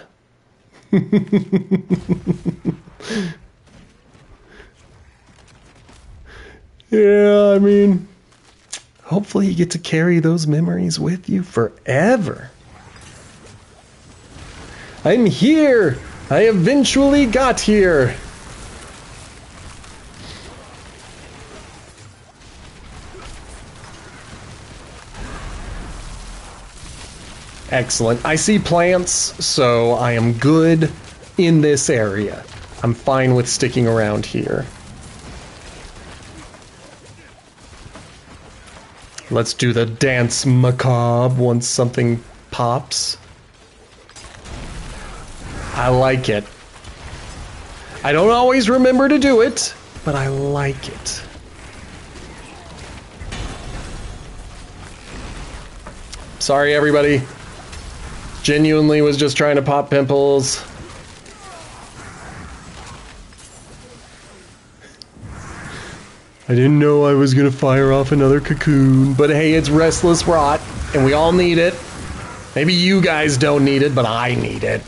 Yeah, I mean, hopefully you get to carry those memories with you forever. I'm here! I eventually got here! Excellent. I see plants, so I am good in this area. I'm fine with sticking around here. Let's do the dance macabre once something pops. I like it. I don't always remember to do it, but I like it. Sorry, everybody. Genuinely was just trying to pop pimples. I didn't know I was gonna fire off another cocoon, but hey, it's restless rot, and we all need it. Maybe you guys don't need it, but I need it.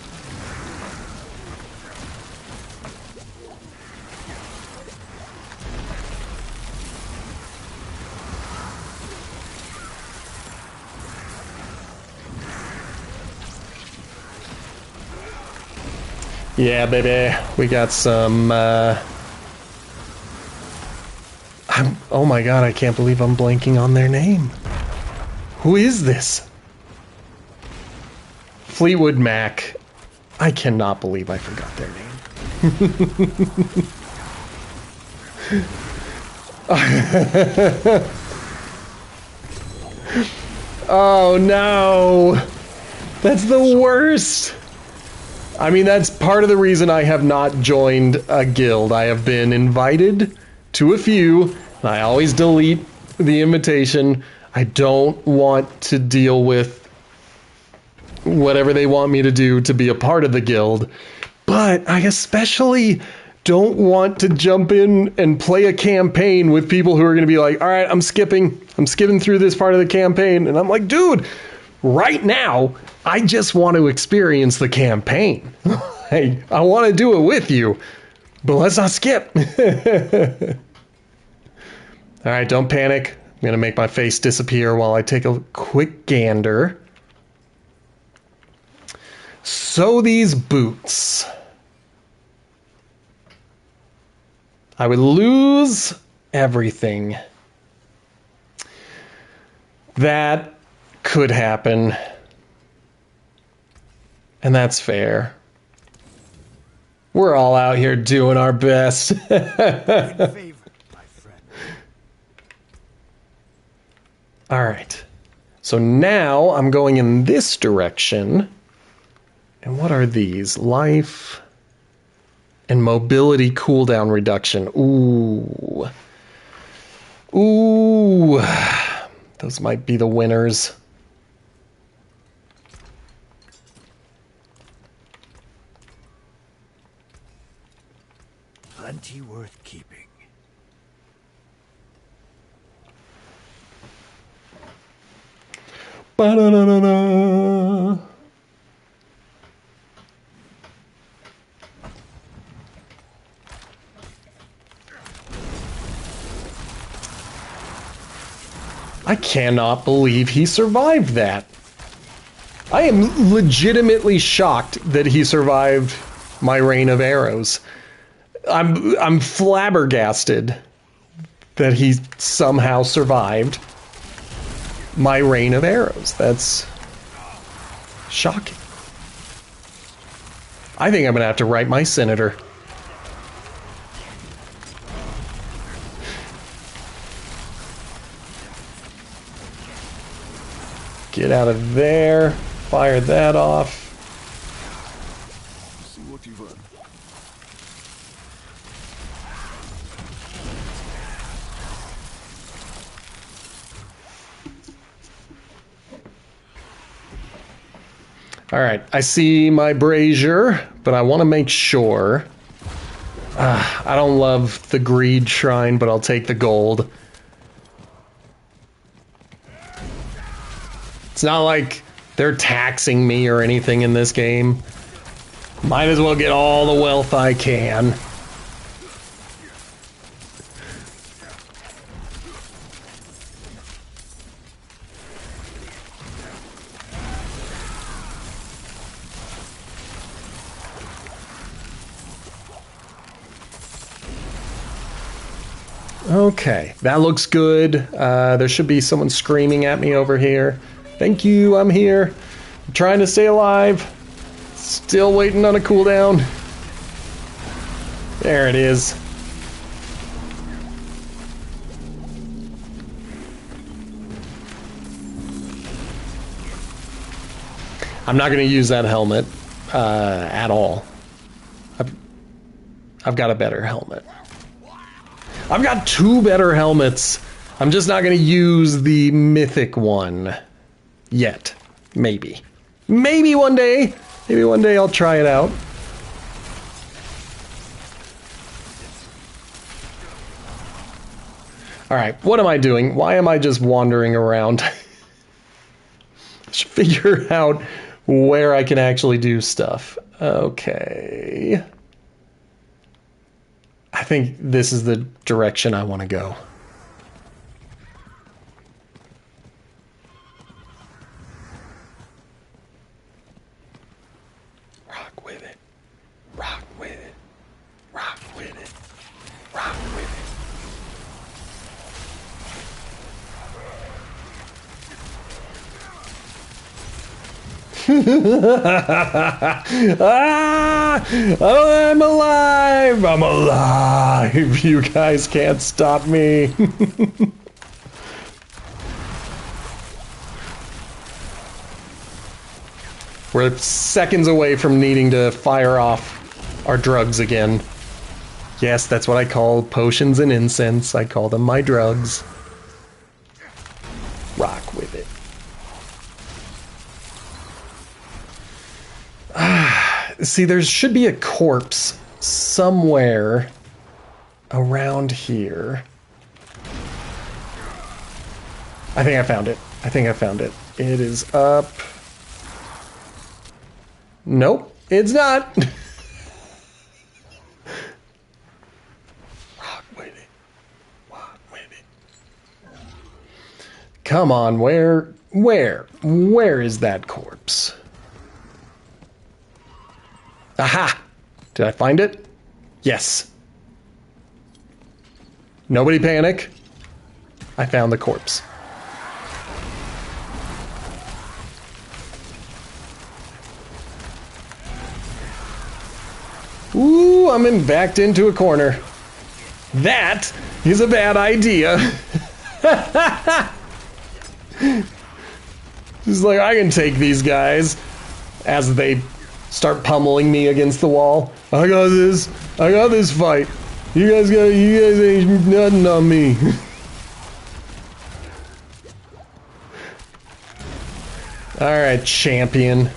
Yeah, baby, we got some, oh my god, I can't believe I'm blanking on their name. Who is this? Fleetwood Mac. I cannot believe I forgot their name. Oh no! That's the worst! I mean, that's part of the reason I have not joined a guild. I have been invited to a few, and I always delete the invitation. I don't want to deal with whatever they want me to do to be a part of the guild, but I especially don't want to jump in and play a campaign with people who are going to be like, all right, I'm skipping through this part of the campaign, and I'm like, dude, right now, I just want to experience the campaign. Hey, I want to do it with you, but let's not skip. All right, don't panic. I'm going to make my face disappear while I take a quick gander. So these boots. I would lose everything. That could happen. And that's fair. We're all out here doing our best. All right. So now I'm going in this direction. And what are these? Life and mobility cooldown reduction. Ooh. Ooh. Those might be the winners. Plenty worth keeping. Ba-da-da-da-da. I cannot believe he survived that. I am legitimately shocked that he survived my rain of arrows. I'm flabbergasted that he somehow survived my rain of arrows. That's shocking. I think I'm gonna have to write my senator. Get out of there. Fire that off. See what you've earned. All right, I see my brazier, but I want to make sure. I don't love the greed shrine, but I'll take the gold. It's not like they're taxing me or anything in this game. Might as well get all the wealth I can. Okay, that looks good. There should be someone screaming at me over here. Thank you, I'm here. I'm trying to stay alive. Still waiting on a cooldown. There it is. I'm not going to use that helmet at all. I've got a better helmet. I've got two better helmets. I'm just not going to use the mythic one yet. Maybe. Maybe one day. Maybe one day I'll try it out. Alright, what am I doing? Why am I just wandering around? I should figure out where I can actually do stuff. Okay. I think this is the direction I want to go. Rock with it. Rock with it. Rock with it. Rock with it. I'm alive! I'm alive! You guys can't stop me. We're seconds away from needing to fire off our drugs again. Yes, that's what I call potions and incense. I call them my drugs. Rock with it. See, there should be a corpse somewhere around here. I think I found it. I think I found it. It is up. Nope, it's not. Rock with it. Rock with it. Come on, where is that corpse? Aha! Did I find it? Yes. Nobody panic. I found the corpse. Ooh, I'm backed into a corner. That is a bad idea. It's like, I can take these guys as they start pummeling me against the wall. I got this fight. You guys ain't nothing on me. Alright, champion.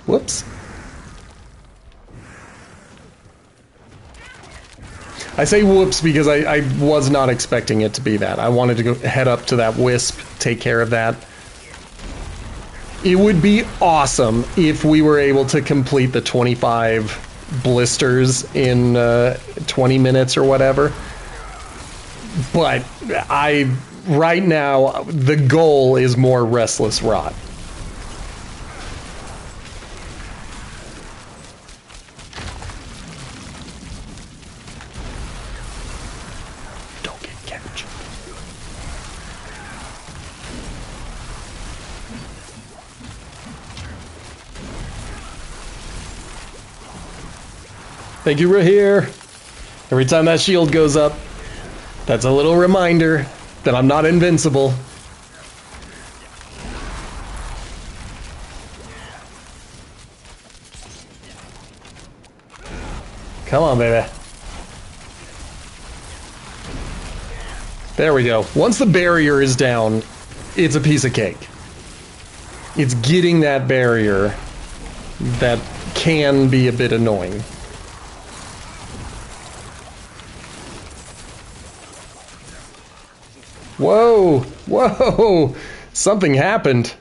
Whoops. I say whoops because I was not expecting it to be that. I wanted to go head up to that wisp, take care of that. It would be awesome if we were able to complete the 25 blisters in 20 minutes or whatever. But right now, the goal is more Restless Rot. Don't get captured. Thank you, Rahir. Every time that shield goes up, that's a little reminder that I'm not invincible. Come on, baby. There we go. Once the barrier is down, it's a piece of cake. It's getting that barrier that can be a bit annoying. Whoa, whoa, something happened.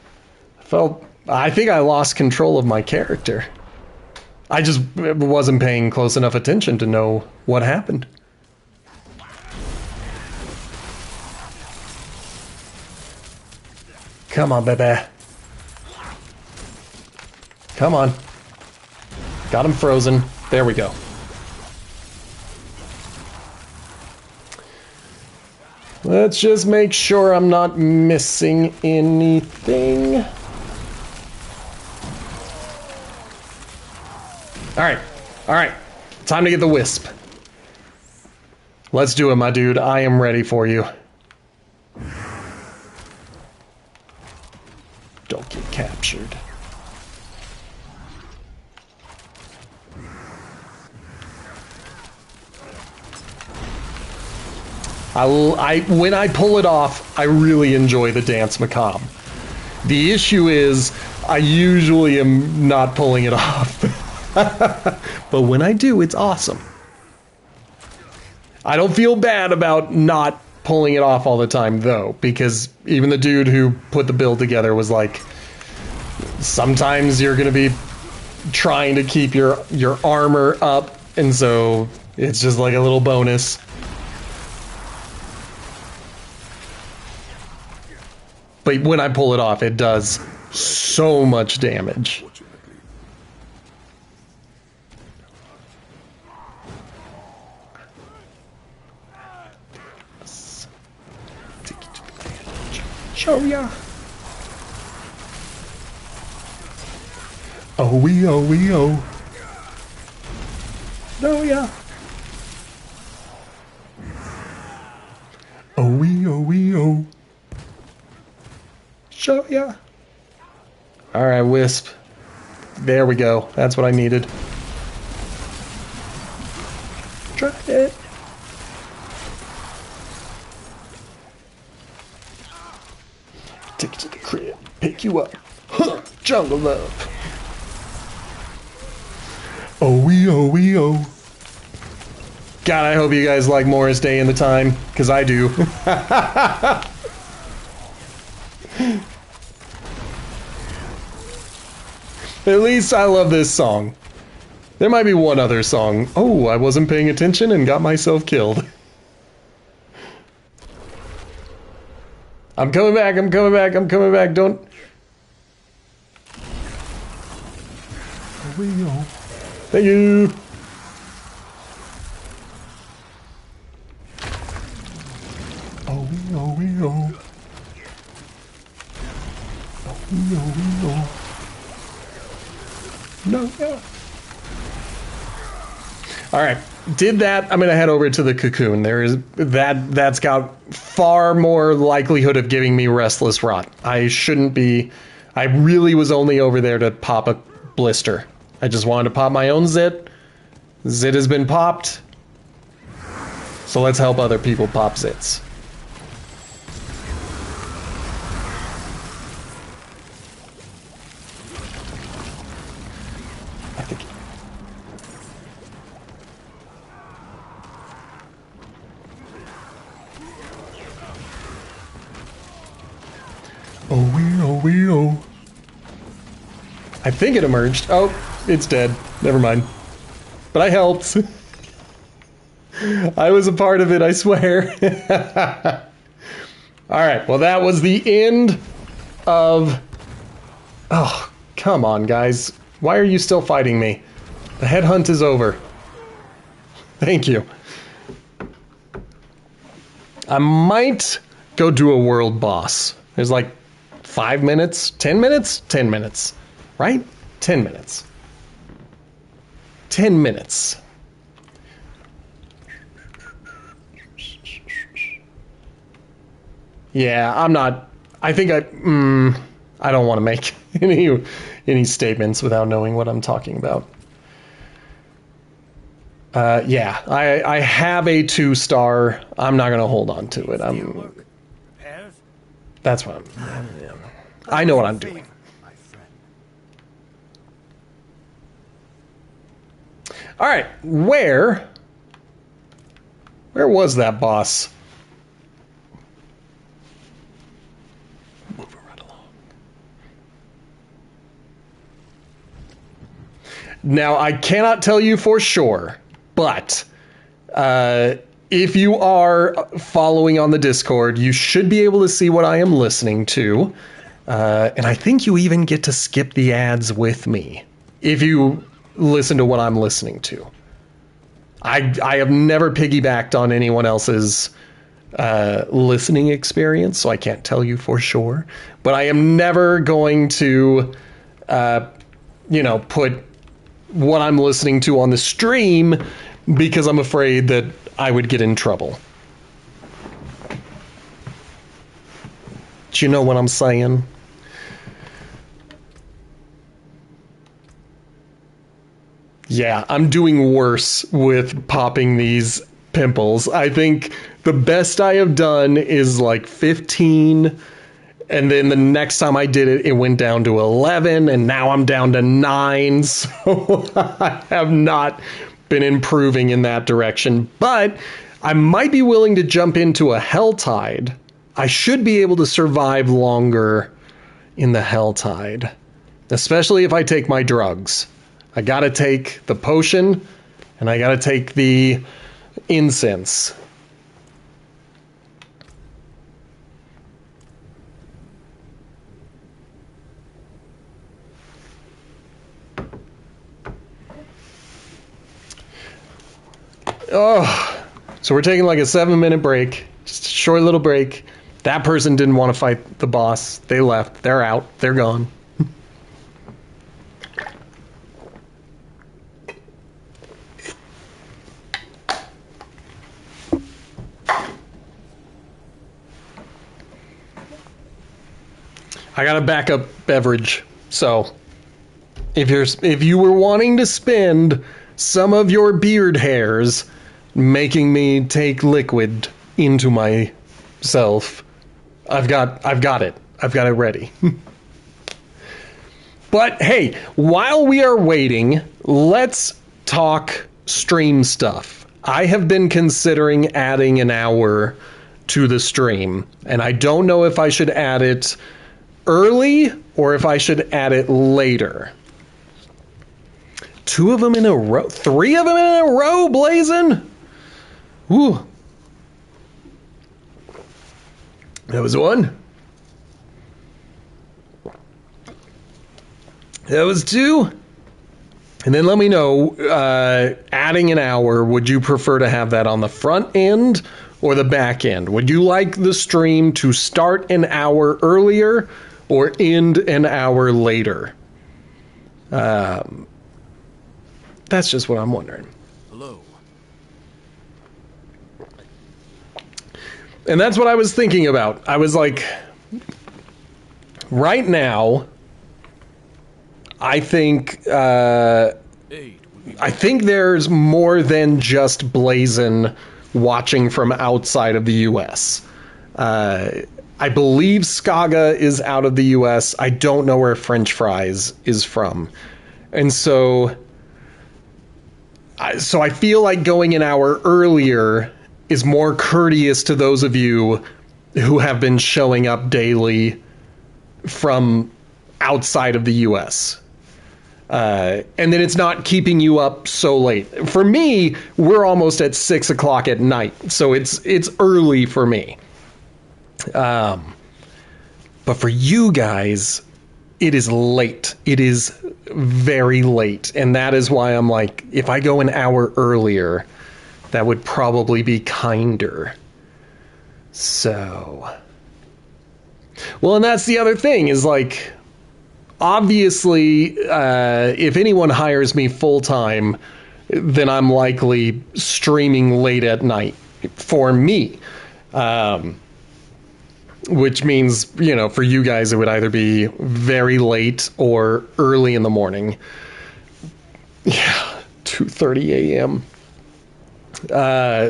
I think I lost control of my character. I just wasn't paying close enough attention to know what happened. Come on, baby. Come on. Got him frozen. There we go. Let's just make sure I'm not missing anything. All right. Time to get the wisp. Let's do it, my dude. I am ready for you. Don't get captured. When I pull it off, I really enjoy the Dance Macabre. The issue is, I usually am not pulling it off. But when I do, it's awesome. I don't feel bad about not pulling it off all the time, though, because even the dude who put the build together was like, sometimes you're going to be trying to keep your armor up, and so it's just like a little bonus. But when I pull it off, it does so much damage. Show ya. Oh we oh. No ya. Oh we oh. Show ya. All right, Wisp. There we go. That's what I needed. Try it. Take you to the crib. Pick you up. Huh. Jungle love. Oh we oh. God, I hope you guys like Morris Day in the Time, because I do. At least I love this song. There might be one other song. Oh, I wasn't paying attention and got myself killed. I'm coming back, I'm coming back, I'm coming back, don't... Here we go. Thank you! Oh, we go. No, yeah. Alright, did that. I'm gonna head over to the cocoon. That's got far more likelihood of giving me Restless Rot. I really was only over there to pop a blister. I just wanted to pop my own zit. Zit has been popped. So let's help other people pop zits. I think it emerged. Oh, it's dead. Never mind. but I helped. I was a part of it, I swear. All right, well, that was the end of... Oh, come on, guys. Why are you still fighting me? The headhunt is over. Thank you. I might go do a world boss. There's like 5 minutes, 10 minutes, 10 minutes, right? 10 minutes. 10 minutes. Yeah, I'm not. I think I don't want to make any statements without knowing what I'm talking about. Yeah, I have a 2-star. I'm not gonna hold on to it. That's what I know what I'm doing. All right, where was that boss? Moving right along. Now, I cannot tell you for sure, but if you are following on the Discord, you should be able to see what I am listening to. And I think you even get to skip the ads with me if you listen to what I'm listening to. I have never piggybacked on anyone else's listening experience, so I can't tell you for sure. But I am never going to, put what I'm listening to on the stream because I'm afraid that I would get in trouble. Do you know what I'm saying? Yeah, I'm doing worse with popping these pimples. I think the best I have done is like 15, and then the next time I did it, it went down to 11, and now I'm down to 9, so I have not been improving in that direction. But I might be willing to jump into a Helltide. I should be able to survive longer in the Helltide, especially if I take my drugs. I gotta take the potion, and I gotta take the incense. Oh, so we're taking like a 7-minute break, just a short little break. That person didn't want to fight the boss. They left. They're out. They're gone. I got a backup beverage, so if you were wanting to spend some of your beard hairs making me take liquid into myself, I've got it. I've got it ready. But hey, while we are waiting, let's talk stream stuff. I have been considering adding an hour to the stream, and I don't know if I should add it early or if I should add it later. 2 of them in a row, 3 of them in a row, blazing. Ooh. That was 1. That was 2. And then let me know, adding an hour, would you prefer to have that on the front end or the back end? Would you like the stream to start an hour earlier or end an hour later? That's just what I'm wondering. Hello. And that's what I was thinking about. I was like, right now, I think there's more than just Blazin watching from outside of the U.S. I believe Skaga is out of the U.S. I don't know where French Fries is from. And so I feel like going an hour earlier is more courteous to those of you who have been showing up daily from outside of the U.S. And then it's not keeping you up so late. For me, we're almost at 6 o'clock at night, so it's early for me. But for you guys, it is late. It is very late, and that is why I'm like, if I go an hour earlier, that would probably be kinder. So, well, and that's the other thing is like, obviously, if anyone hires me full time, then I'm likely streaming late at night for me. Which means, you know, for you guys, it would either be very late or early in the morning. Yeah, 2:30 a.m.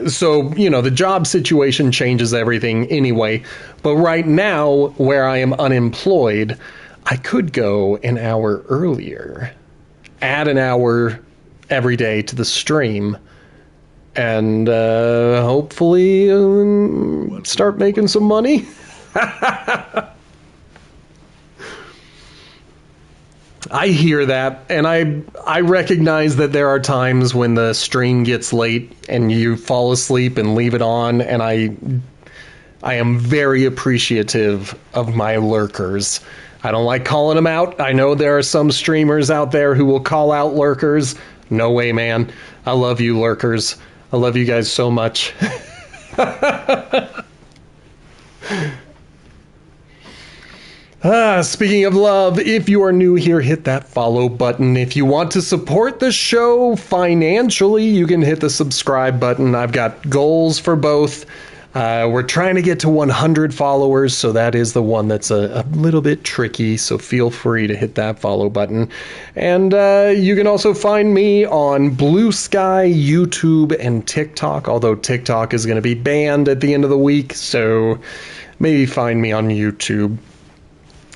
So, you know, the job situation changes everything anyway. But right now, where I am unemployed, I could go an hour earlier, add an hour every day to the stream, and hopefully start making some money. I hear that, and I recognize that there are times when the stream gets late and you fall asleep and leave it on, and I am very appreciative of my lurkers. I don't like calling them out. I know there are some streamers out there who will call out lurkers. No way, man. I love you, lurkers. I love you guys so much. Speaking of love, if you are new here, hit that follow button. If you want to support the show financially, you can hit the subscribe button. I've got goals for both. We're trying to get to 100 followers, so that is the one that's a little bit tricky, so feel free to hit that follow button. And you can also find me on Blue Sky, YouTube, and TikTok, although TikTok is going to be banned at the end of the week, so maybe find me on YouTube.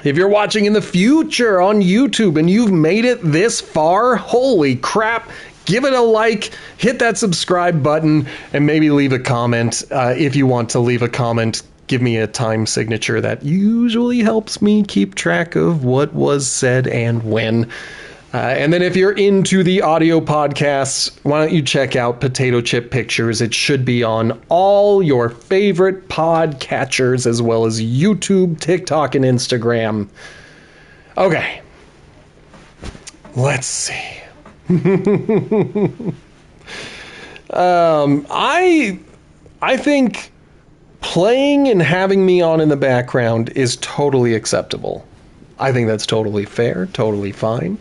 If you're watching in the future on YouTube and you've made it this far, holy crap, give it a like, hit that subscribe button, and maybe leave a comment. If you want to leave a comment, give me a time signature. That usually helps me keep track of what was said and when. And then if you're into the audio podcasts, why don't you check out Potato Chip Pictures? It should be on all your favorite podcatchers, as well as YouTube, TikTok, and Instagram. Okay. Let's see. I think playing and having me on in the background is totally acceptable. I think that's totally fair, totally fine.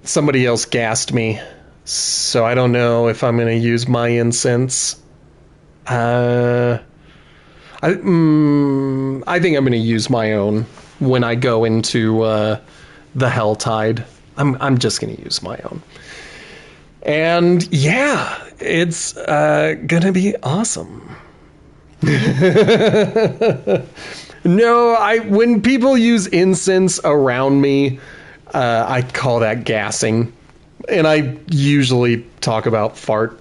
Somebody else gassed me, so I don't know if I'm going to use my incense. I think I'm going to use my own when I go into the Helltide. I'm just going to use my own. And yeah, it's going to be awesome. No, when people use incense around me, I call that gassing. And I usually talk about fart.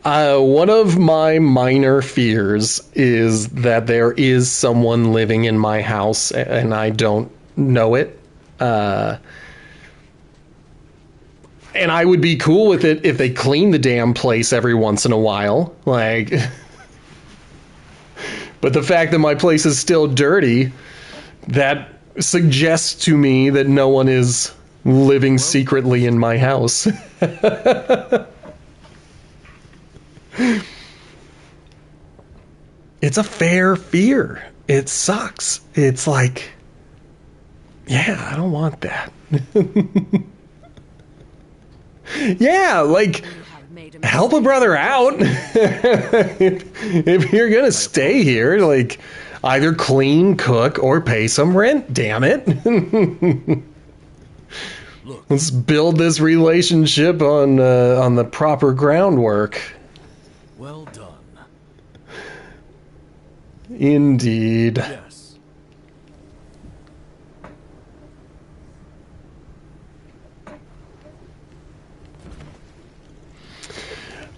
One of my minor fears is that there is someone living in my house and I don't know it. And I would be cool with it if they clean the damn place every once in a while. Like, but the fact that my place is still dirty, that suggests to me that no one is living secretly in my house. It's a fair fear. It sucks. It's like, yeah, I don't want that. Yeah, like, help a brother out. if you're gonna stay here, like, either clean, cook, or pay some rent, damn it. Let's build this relationship on the proper groundwork. Well done. Indeed. Yes.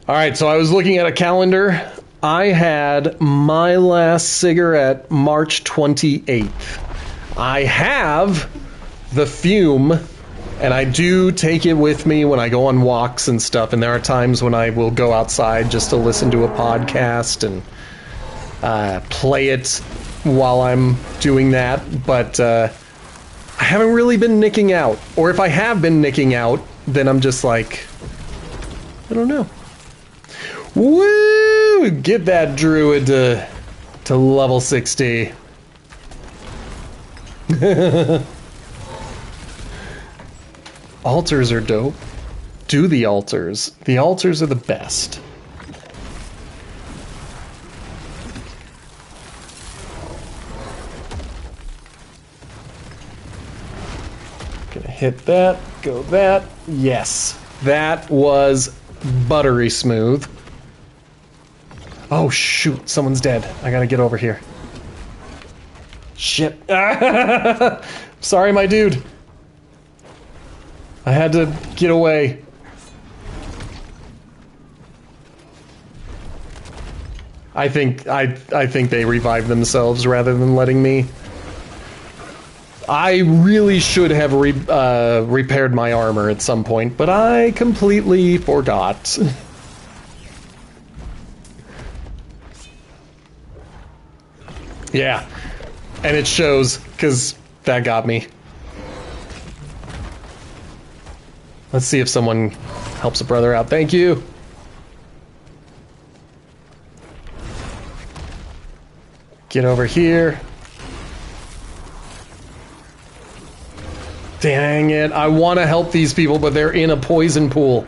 All right, so I was looking at a calendar. I had my last cigarette March 28th. I have the fume, and I do take it with me when I go on walks and stuff, and there are times when I will go outside just to listen to a podcast and play it while I'm doing that, but I haven't really been nicking out. Or if I have been nicking out, then I'm just like, I don't know. Woo! Get that druid to level 60. Altars are dope. Do the altars. The altars are the best. Gonna hit that, go that. Yes, that was buttery smooth. Oh shoot, someone's dead. I gotta get over here. Shit. Sorry, my dude. I had to get away. I think they revived themselves rather than letting me. I really should have repaired my armor at some point, but I completely forgot. Yeah, and it shows, because that got me. Let's see if someone helps a brother out. Thank you. Get over here. Dang it. I want to help these people, but they're in a poison pool.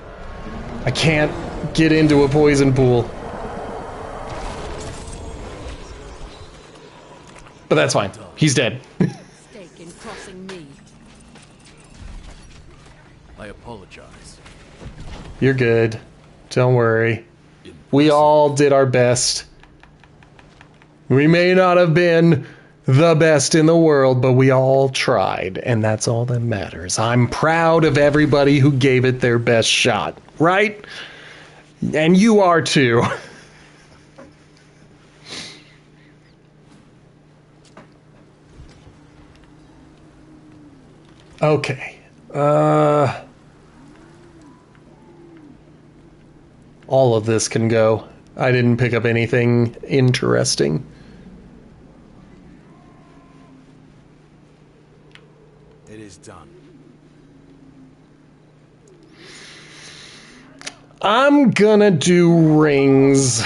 I can't get into a poison pool. But that's fine. He's dead. Mistake in crossing me. I apologize. You're good. Don't worry. We all did our best. We may not have been the best in the world, but we all tried, and that's all that matters. I'm proud of everybody who gave it their best shot, right? And you are too. Okay. All of this can go. I didn't pick up anything interesting. It is done. I'm gonna do rings.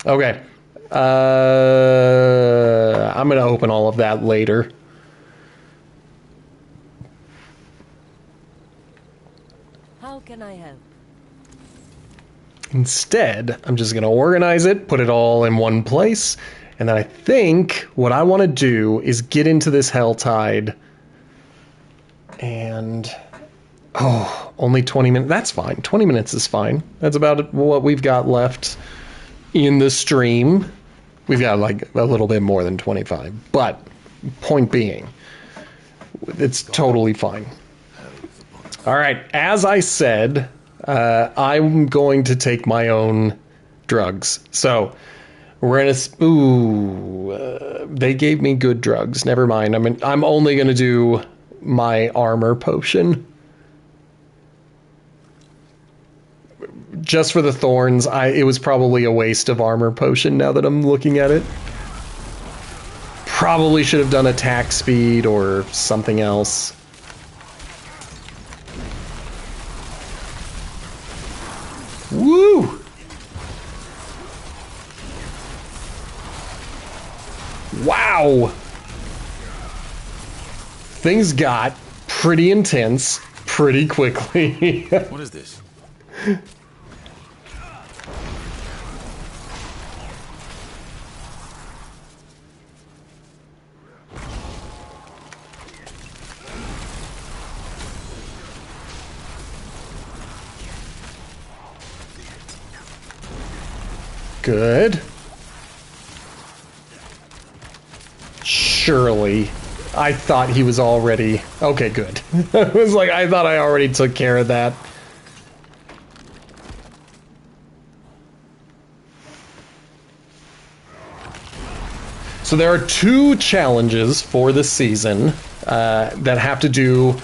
Okay. I'm gonna open all of that later. How can I help? Instead, I'm just gonna organize it, put it all in one place, and then I think what I want to do is get into this Helltide. And only 20 minutes. That's fine. 20 minutes is fine. That's about what we've got left in the stream. We've got like a little bit more than 25. But point being, it's totally fine. All right. As I said, I'm going to take my own drugs. So we're gonna. They gave me good drugs. Never mind. I'm only gonna do my armor potion. Just for the thorns, it was probably a waste of armor potion now that I'm looking at it. Probably should have done attack speed or something else. Woo! Wow! Things got pretty intense pretty quickly. What is this? Good. Surely. I thought he was already... Okay, good. I was like, I thought I already took care of that. So there are 2 challenges for this season that have to do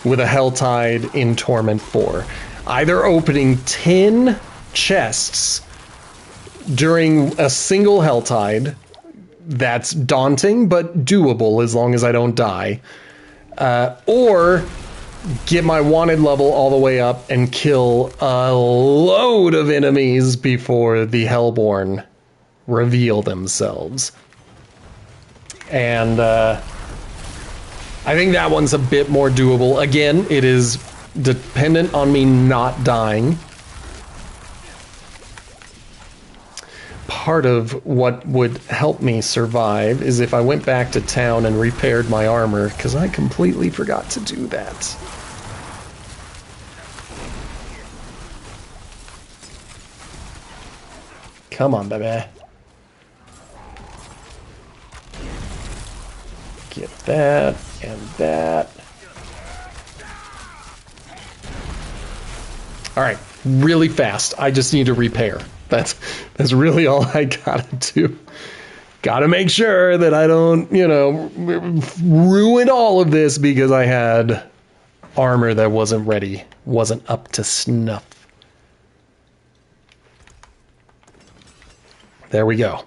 with a Helltide in Torment 4. Either opening 10 chests during a single Helltide, that's daunting but doable as long as I don't die, or get my wanted level all the way up and kill a load of enemies before the Hellborn reveal themselves. And I think that one's a bit more doable. Again, it is dependent on me not dying. Part of what would help me survive is if I went back to town and repaired my armor, because I completely forgot to do that. Come on, baby. Get that and that. All right, really fast. I just need to repair. That's really all I gotta do. Gotta make sure that I don't, ruin all of this because I had armor that wasn't ready, wasn't up to snuff. There we go.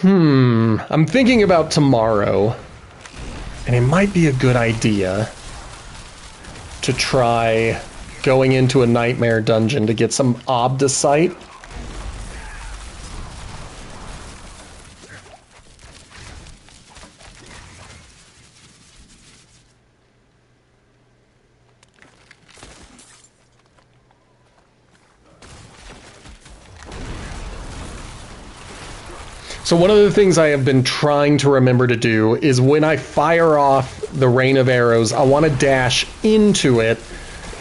I'm thinking about tomorrow, and it might be a good idea to try going into a nightmare dungeon to get some obdicite. So one of the things I have been trying to remember to do is when I fire off the rain of arrows, I want to dash into it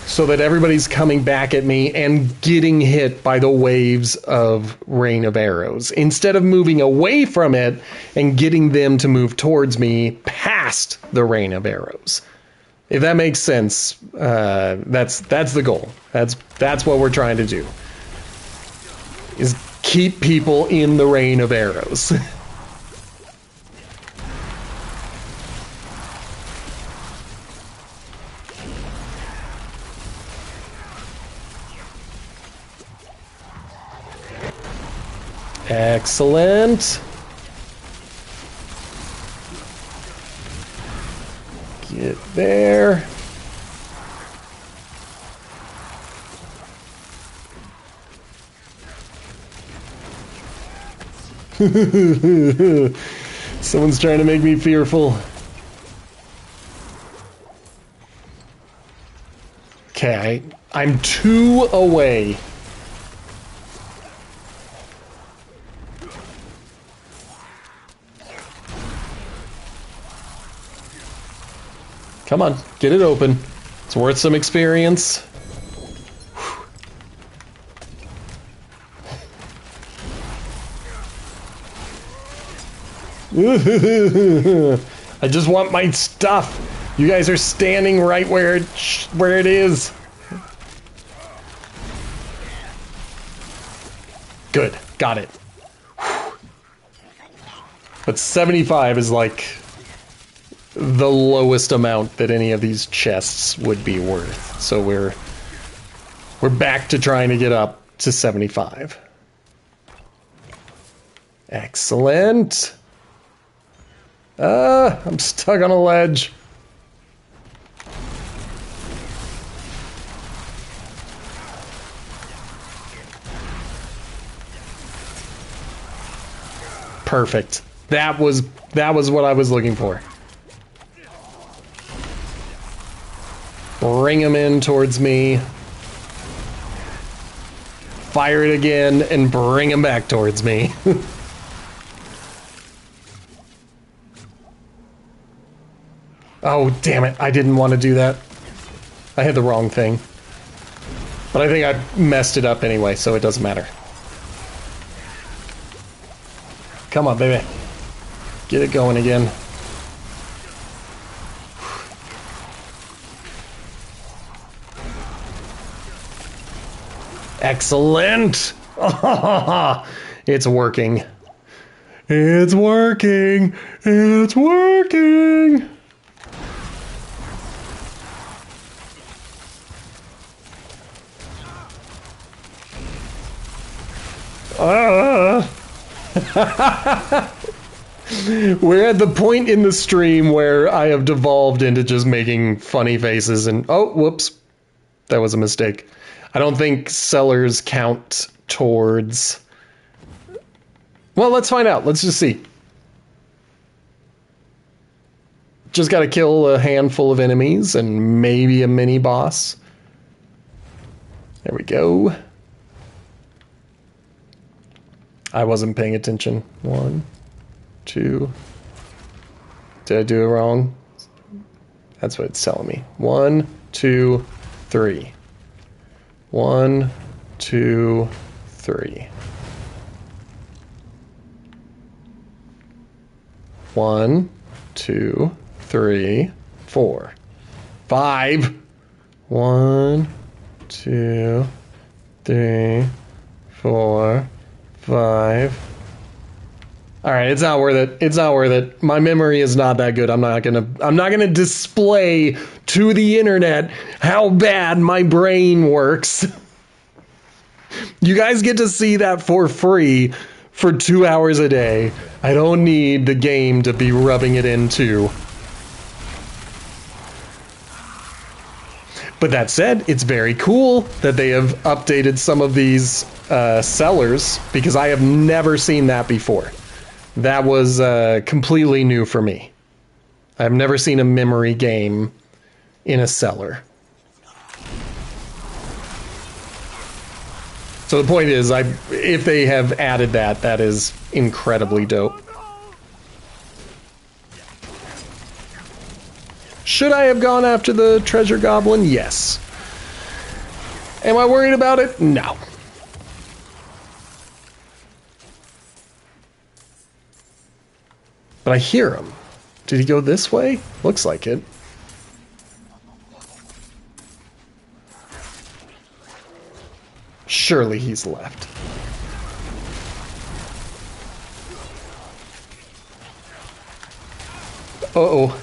so that everybody's coming back at me and getting hit by the waves of rain of arrows, instead of moving away from it and getting them to move towards me past the rain of arrows. If that makes sense, that's the goal. That's what we're trying to do. Is keep people in the rain of arrows. Excellent. Get there. Someone's trying to make me fearful. Okay, I'm 2 away. Come on, get it open. It's worth some experience. I just want my stuff. You guys are standing right where it is. Good, got it. But 75 is like the lowest amount that any of these chests would be worth. So we're back to trying to get up to 75. Excellent. I'm stuck on a ledge. Perfect. That was what I was looking for. Bring him in towards me. Fire it again and bring him back towards me. Oh, damn it. I didn't want to do that. I had the wrong thing. But I think I messed it up anyway, so it doesn't matter. Come on, baby. Get it going again. Excellent. It's working. It's working. It's working. We're at the point in the stream where I have devolved into just making funny faces and... Oh, whoops. That was a mistake. I don't think sellers count towards... Well, let's find out. Let's just see. Just gotta kill a handful of enemies and maybe a mini boss. There we go. I wasn't paying attention. 1, 2. Did I do it wrong? That's what it's telling me. 1, 2, 3. 1, 2, 3. 1, 2, 3, 4. 5. 1, 2, 3, 4, 5. All right, it's not worth it. It's not worth it. My memory is not that good. I'm not gonna display to the internet how bad my brain works. You guys get to see that for free for 2 hours a day. I don't need the game to be rubbing it in too. But that said, it's very cool that they have updated some of these sellers, because I have never seen that before. That was completely new for me. I've never seen a memory game in a cellar. So the point is, if they have added that, that is incredibly dope. Should I have gone after the treasure goblin? Yes. Am I worried about it? No. But I hear him. Did he go this way? Looks like it. Surely he's left. Uh-oh.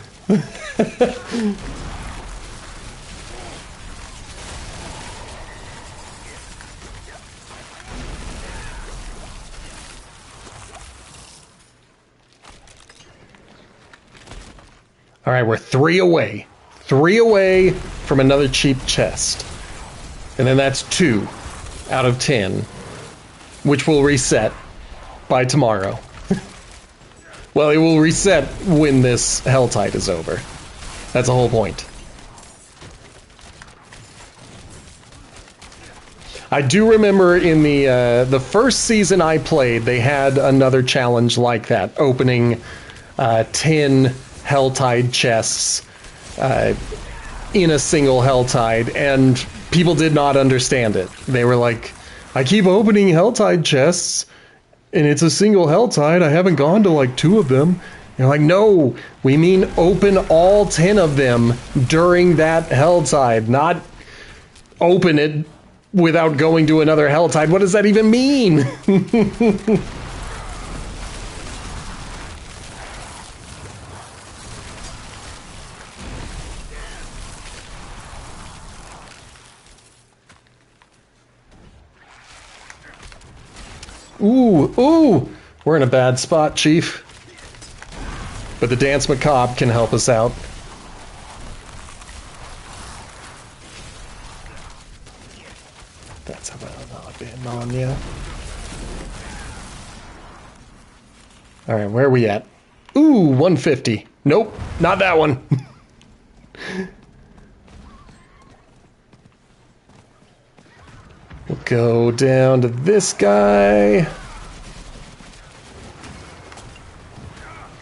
All right, we're 3 away. 3 away from another cheap chest. And then that's 2 out of 10, which will reset by tomorrow. Well, it will reset when this Helltide is over. That's the whole point. I do remember in the first season I played, they had another challenge like that, opening 10 Helltide chests in a single Helltide, and people did not understand it. They were like, I keep opening Helltide chests, and it's a single Helltide. I haven't gone to like 2 of them. You're like, no, we mean open all 10 of them during that Helltide, not open it without going to another Helltide. What does that even mean? Ooh, we're in a bad spot, Chief. But the Dance Macabre can help us out. That's about not been on you. Alright, where are we at? Ooh, 150. Nope, not that one. We'll go down to this guy.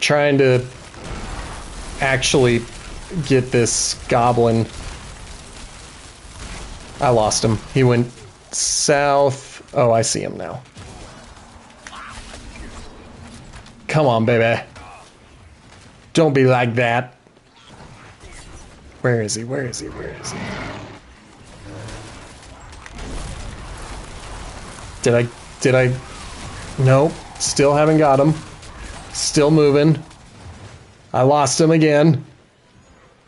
Trying to actually get this goblin. I lost him. He went south. Oh, I see him now. Come on, baby. Don't be like that. Where is he? Where is he? Where is he? Did I? Nope. Still haven't got him. Still moving. I lost him again.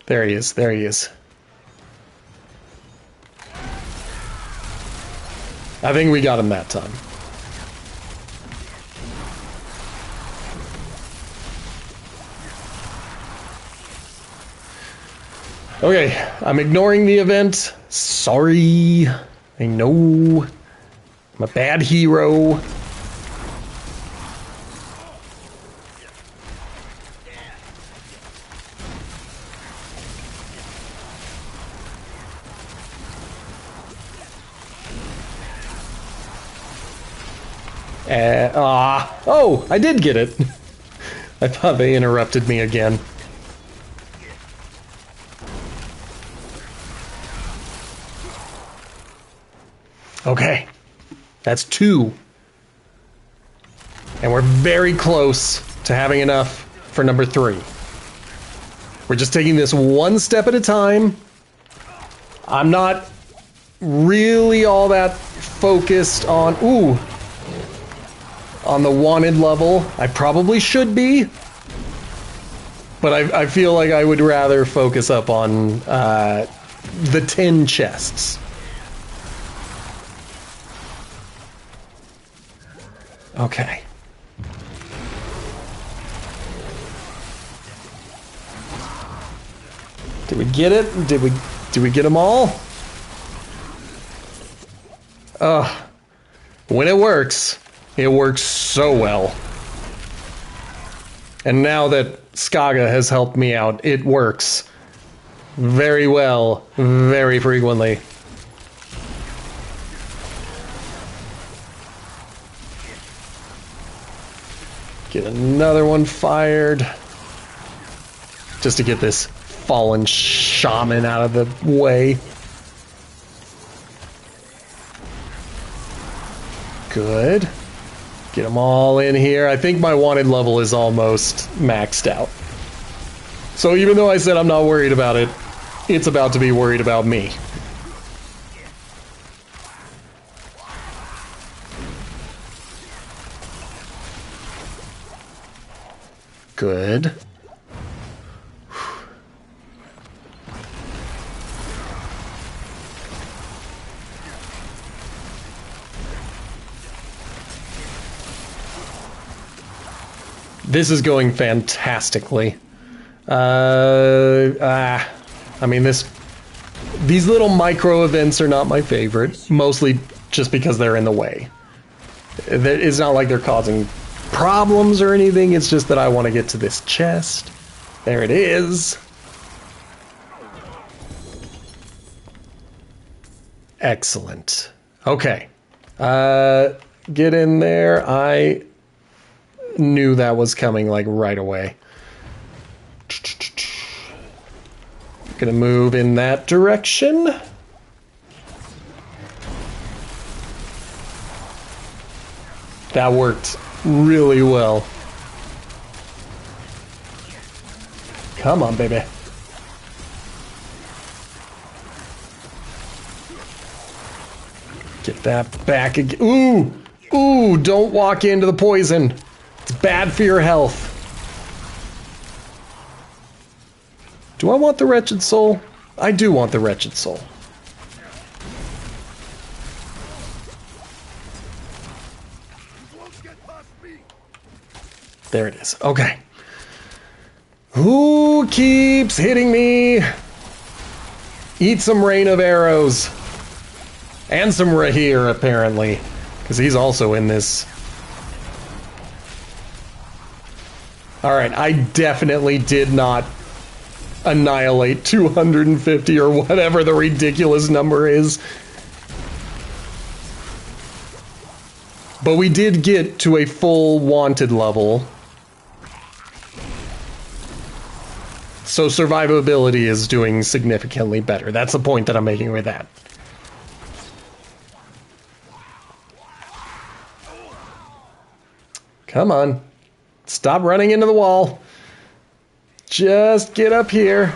There he is. There he is. I think we got him that time. Okay, I'm ignoring the event. Sorry. I know. I'm a bad hero. Oh, I did get it. I thought they interrupted me again. Okay, that's 2. And we're very close to having enough for number 3. We're just taking this one step at a time. I'm not really all that focused on, on the wanted level. I probably should be, but I feel like I would rather focus up on the 10 chests. Okay. Did we get it? Did we get them all? When it works so well. And now that Skaga has helped me out, it works very well, very frequently. Get another one fired. Just to get this fallen shaman out of the way. Good. Get them all in here. I think my wanted level is almost maxed out. So even though I said I'm not worried about it, it's about to be worried about me. Good. This is going fantastically. I mean, these little micro events are not my favorite, mostly just because they're in the way. It's not like they're causing problems or anything, it's just that I want to get to this chest. There it is. Excellent. Okay. Get in there. I knew that was coming like right away. Gonna move in that direction. That worked really well. Come on, baby. Get that back again. Ooh! Ooh, don't walk into the poison. It's bad for your health. Do I want the wretched soul? I do want the wretched soul. There it is. Okay. Who keeps hitting me? Eat some rain of arrows. And some Rahir, apparently. Because he's also in this. Alright, I definitely did not annihilate 250 or whatever the ridiculous number is. But we did get to a full wanted level. So survivability is doing significantly better. That's the point that I'm making with that. Come on. Stop running into the wall. Just get up here.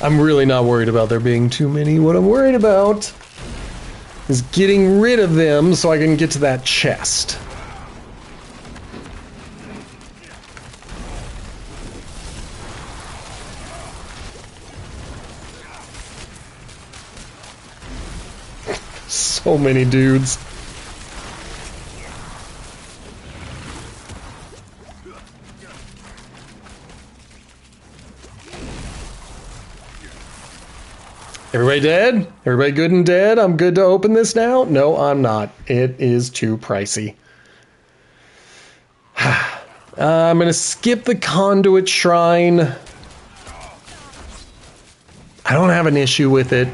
I'm really not worried about there being too many. What I'm worried about is getting rid of them so I can get to that chest. So many dudes. Everybody dead? Everybody good and dead? I'm good to open this now? No, I'm not. It is too pricey. I'm gonna skip the conduit shrine. I don't have an issue with it.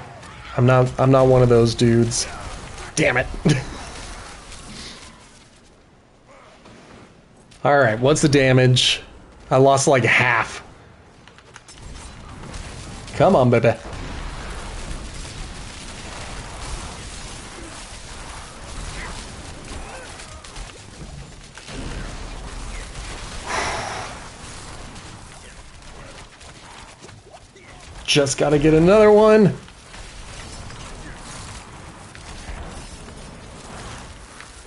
I'm not one of those dudes. Damn it. Alright, what's the damage? I lost like half. Come on, baby. Just gotta get another one.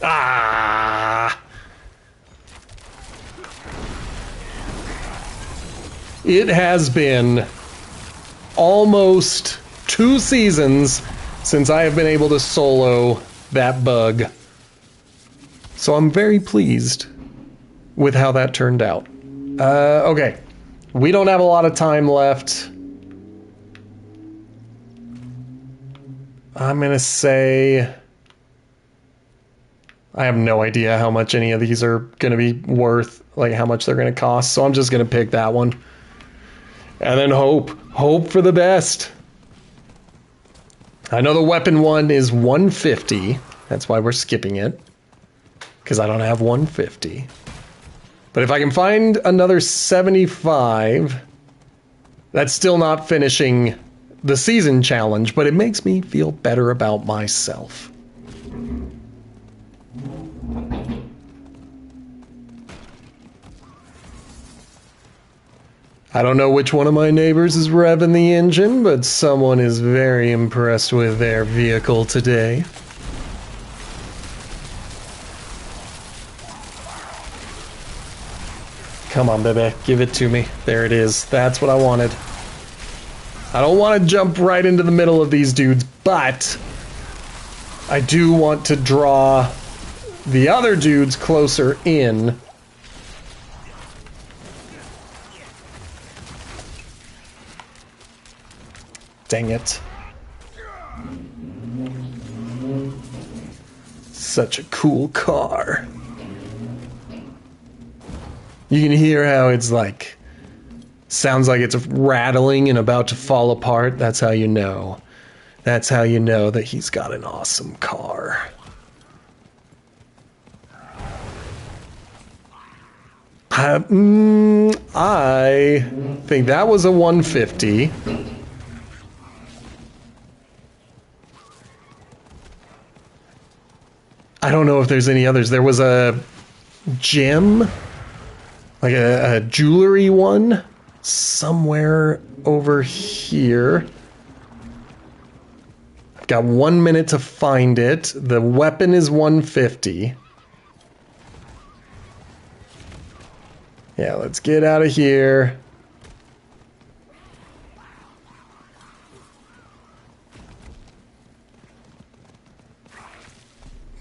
Ah! It has been almost 2 seasons since I have been able to solo that bug. So I'm very pleased with how that turned out. Okay. We don't have a lot of time left. I'm gonna say... I have no idea how much any of these are gonna be worth, like how much they're gonna cost, so I'm just gonna pick that one. And then hope for the best. I know the weapon one is 150, that's why we're skipping it, because I don't have 150. But if I can find another 75, that's still not finishing the season challenge, but it makes me feel better about myself. I don't know which one of my neighbors is revving the engine, but someone is very impressed with their vehicle today. Come on, baby. Give it to me. There it is. That's what I wanted. I don't want to jump right into the middle of these dudes, but I do want to draw the other dudes closer in. Dang it. Such a cool car. You can hear how it's like, sounds like it's rattling and about to fall apart. That's how you know. That's how you know that he's got an awesome car. I think that was a 150. I don't know if there's any others. There was a gem, like a jewelry one, somewhere over here. I've got 1 minute to find it. The weapon is 150. Yeah, let's get out of here.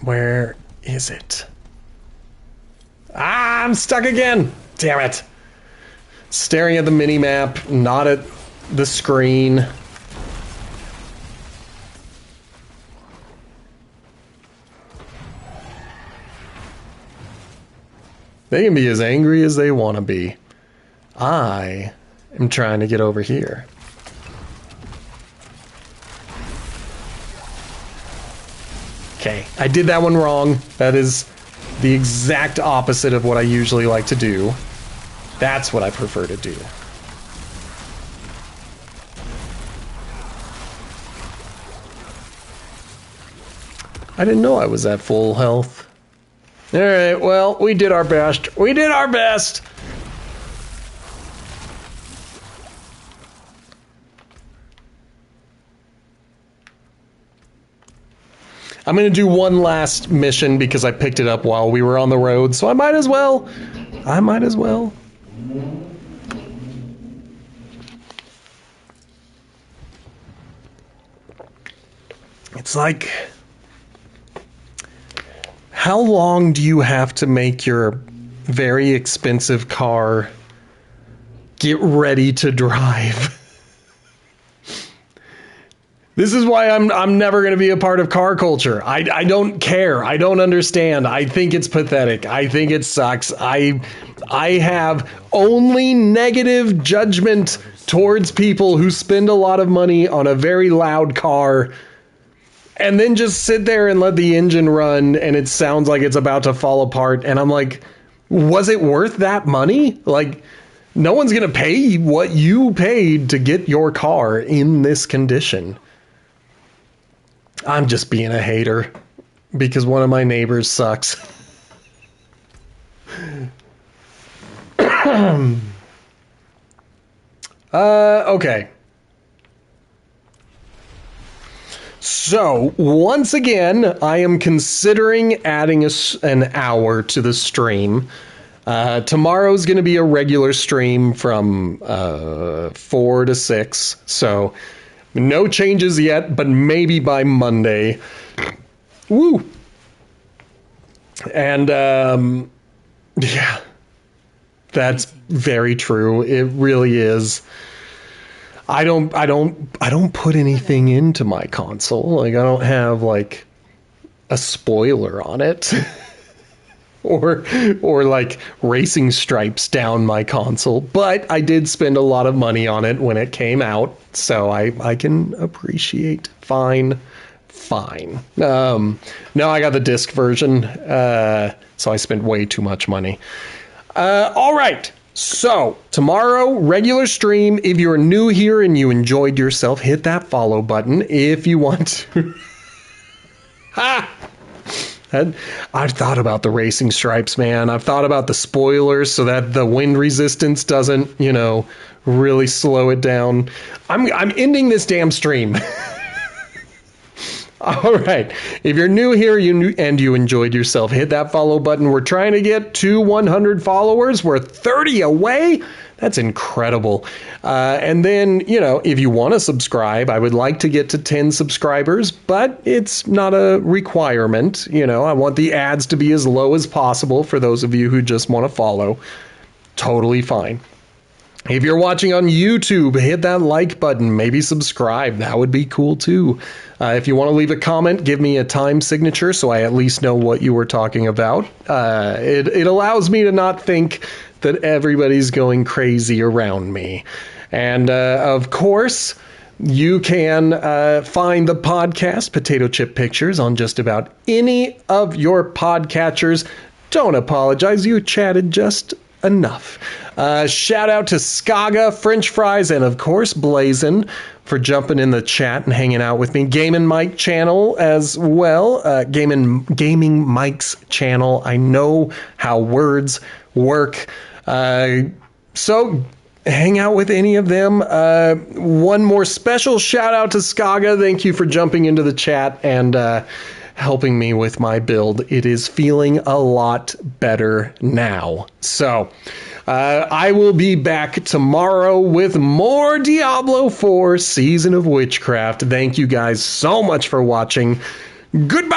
Where is it? Ah, I'm stuck again! Damn it. Staring at the mini-map, not at the screen. They can be as angry as they want to be. I am trying to get over here. Okay, I did that one wrong. That is the exact opposite of what I usually like to do. That's what I prefer to do. I didn't know I was at full health. Alright, well, we did our best. We did our best! I'm going to do one last mission because I picked it up while we were on the road, so I might as well. It's like, how long do you have to make your very expensive car get ready to drive? This is why I'm never going to be a part of car culture. I don't care. I don't understand. I think it's pathetic. I think it sucks. I have only negative judgment towards people who spend a lot of money on a very loud car and then just sit there and let the engine run and it sounds like it's about to fall apart. And I'm like, was it worth that money? Like, no one's going to pay what you paid to get your car in this condition. I'm just being a hater because one of my neighbors sucks. Okay. So, once again, I am considering adding an hour to the stream. Tomorrow's going to be a regular stream from 4 to 6, so no changes yet, but maybe by Monday. Woo! And, yeah, that's very true. It really is. I don't put anything into my console. Like, I don't have, like, a spoiler on it. or like racing stripes down my console, but I did spend a lot of money on it when it came out, so I can appreciate fine. No, I got the disc version, so I spent way too much money. All right, so tomorrow, regular stream. If you're new here and you enjoyed yourself, hit that follow button if you want to. Ha! I've thought about the racing stripes, man. I've thought about the spoilers so that the wind resistance doesn't, really slow it down. I'm ending this damn stream. All right. If you're new here and you enjoyed yourself, hit that follow button. We're trying to get to 100 followers. We're 30 away. That's incredible. And then, if you want to subscribe, I would like to get to 10 subscribers, but it's not a requirement. I want the ads to be as low as possible for those of you who just want to follow. Totally fine. If you're watching on YouTube, hit that like button, maybe subscribe. That would be cool too. If you want to leave a comment, give me a time signature so I at least know what you were talking about. It allows me to not think that everybody's going crazy around me. And of course, you can find the podcast, Potato Chip Pictures, on just about any of your podcatchers. Don't apologize, you chatted just enough. Shout out to Skaga, French Fries, and of course Blazin for jumping in the chat and hanging out with me. Gaming Mike channel as well. Gaming Mike's channel. I know how words work. So hang out with any of them. One more special shout out to Skaga. Thank you for jumping into the chat and helping me with my build. It is feeling a lot better now. So I will be back tomorrow with more Diablo 4 Season of Witchcraft. Thank you guys so much for watching. Goodbye!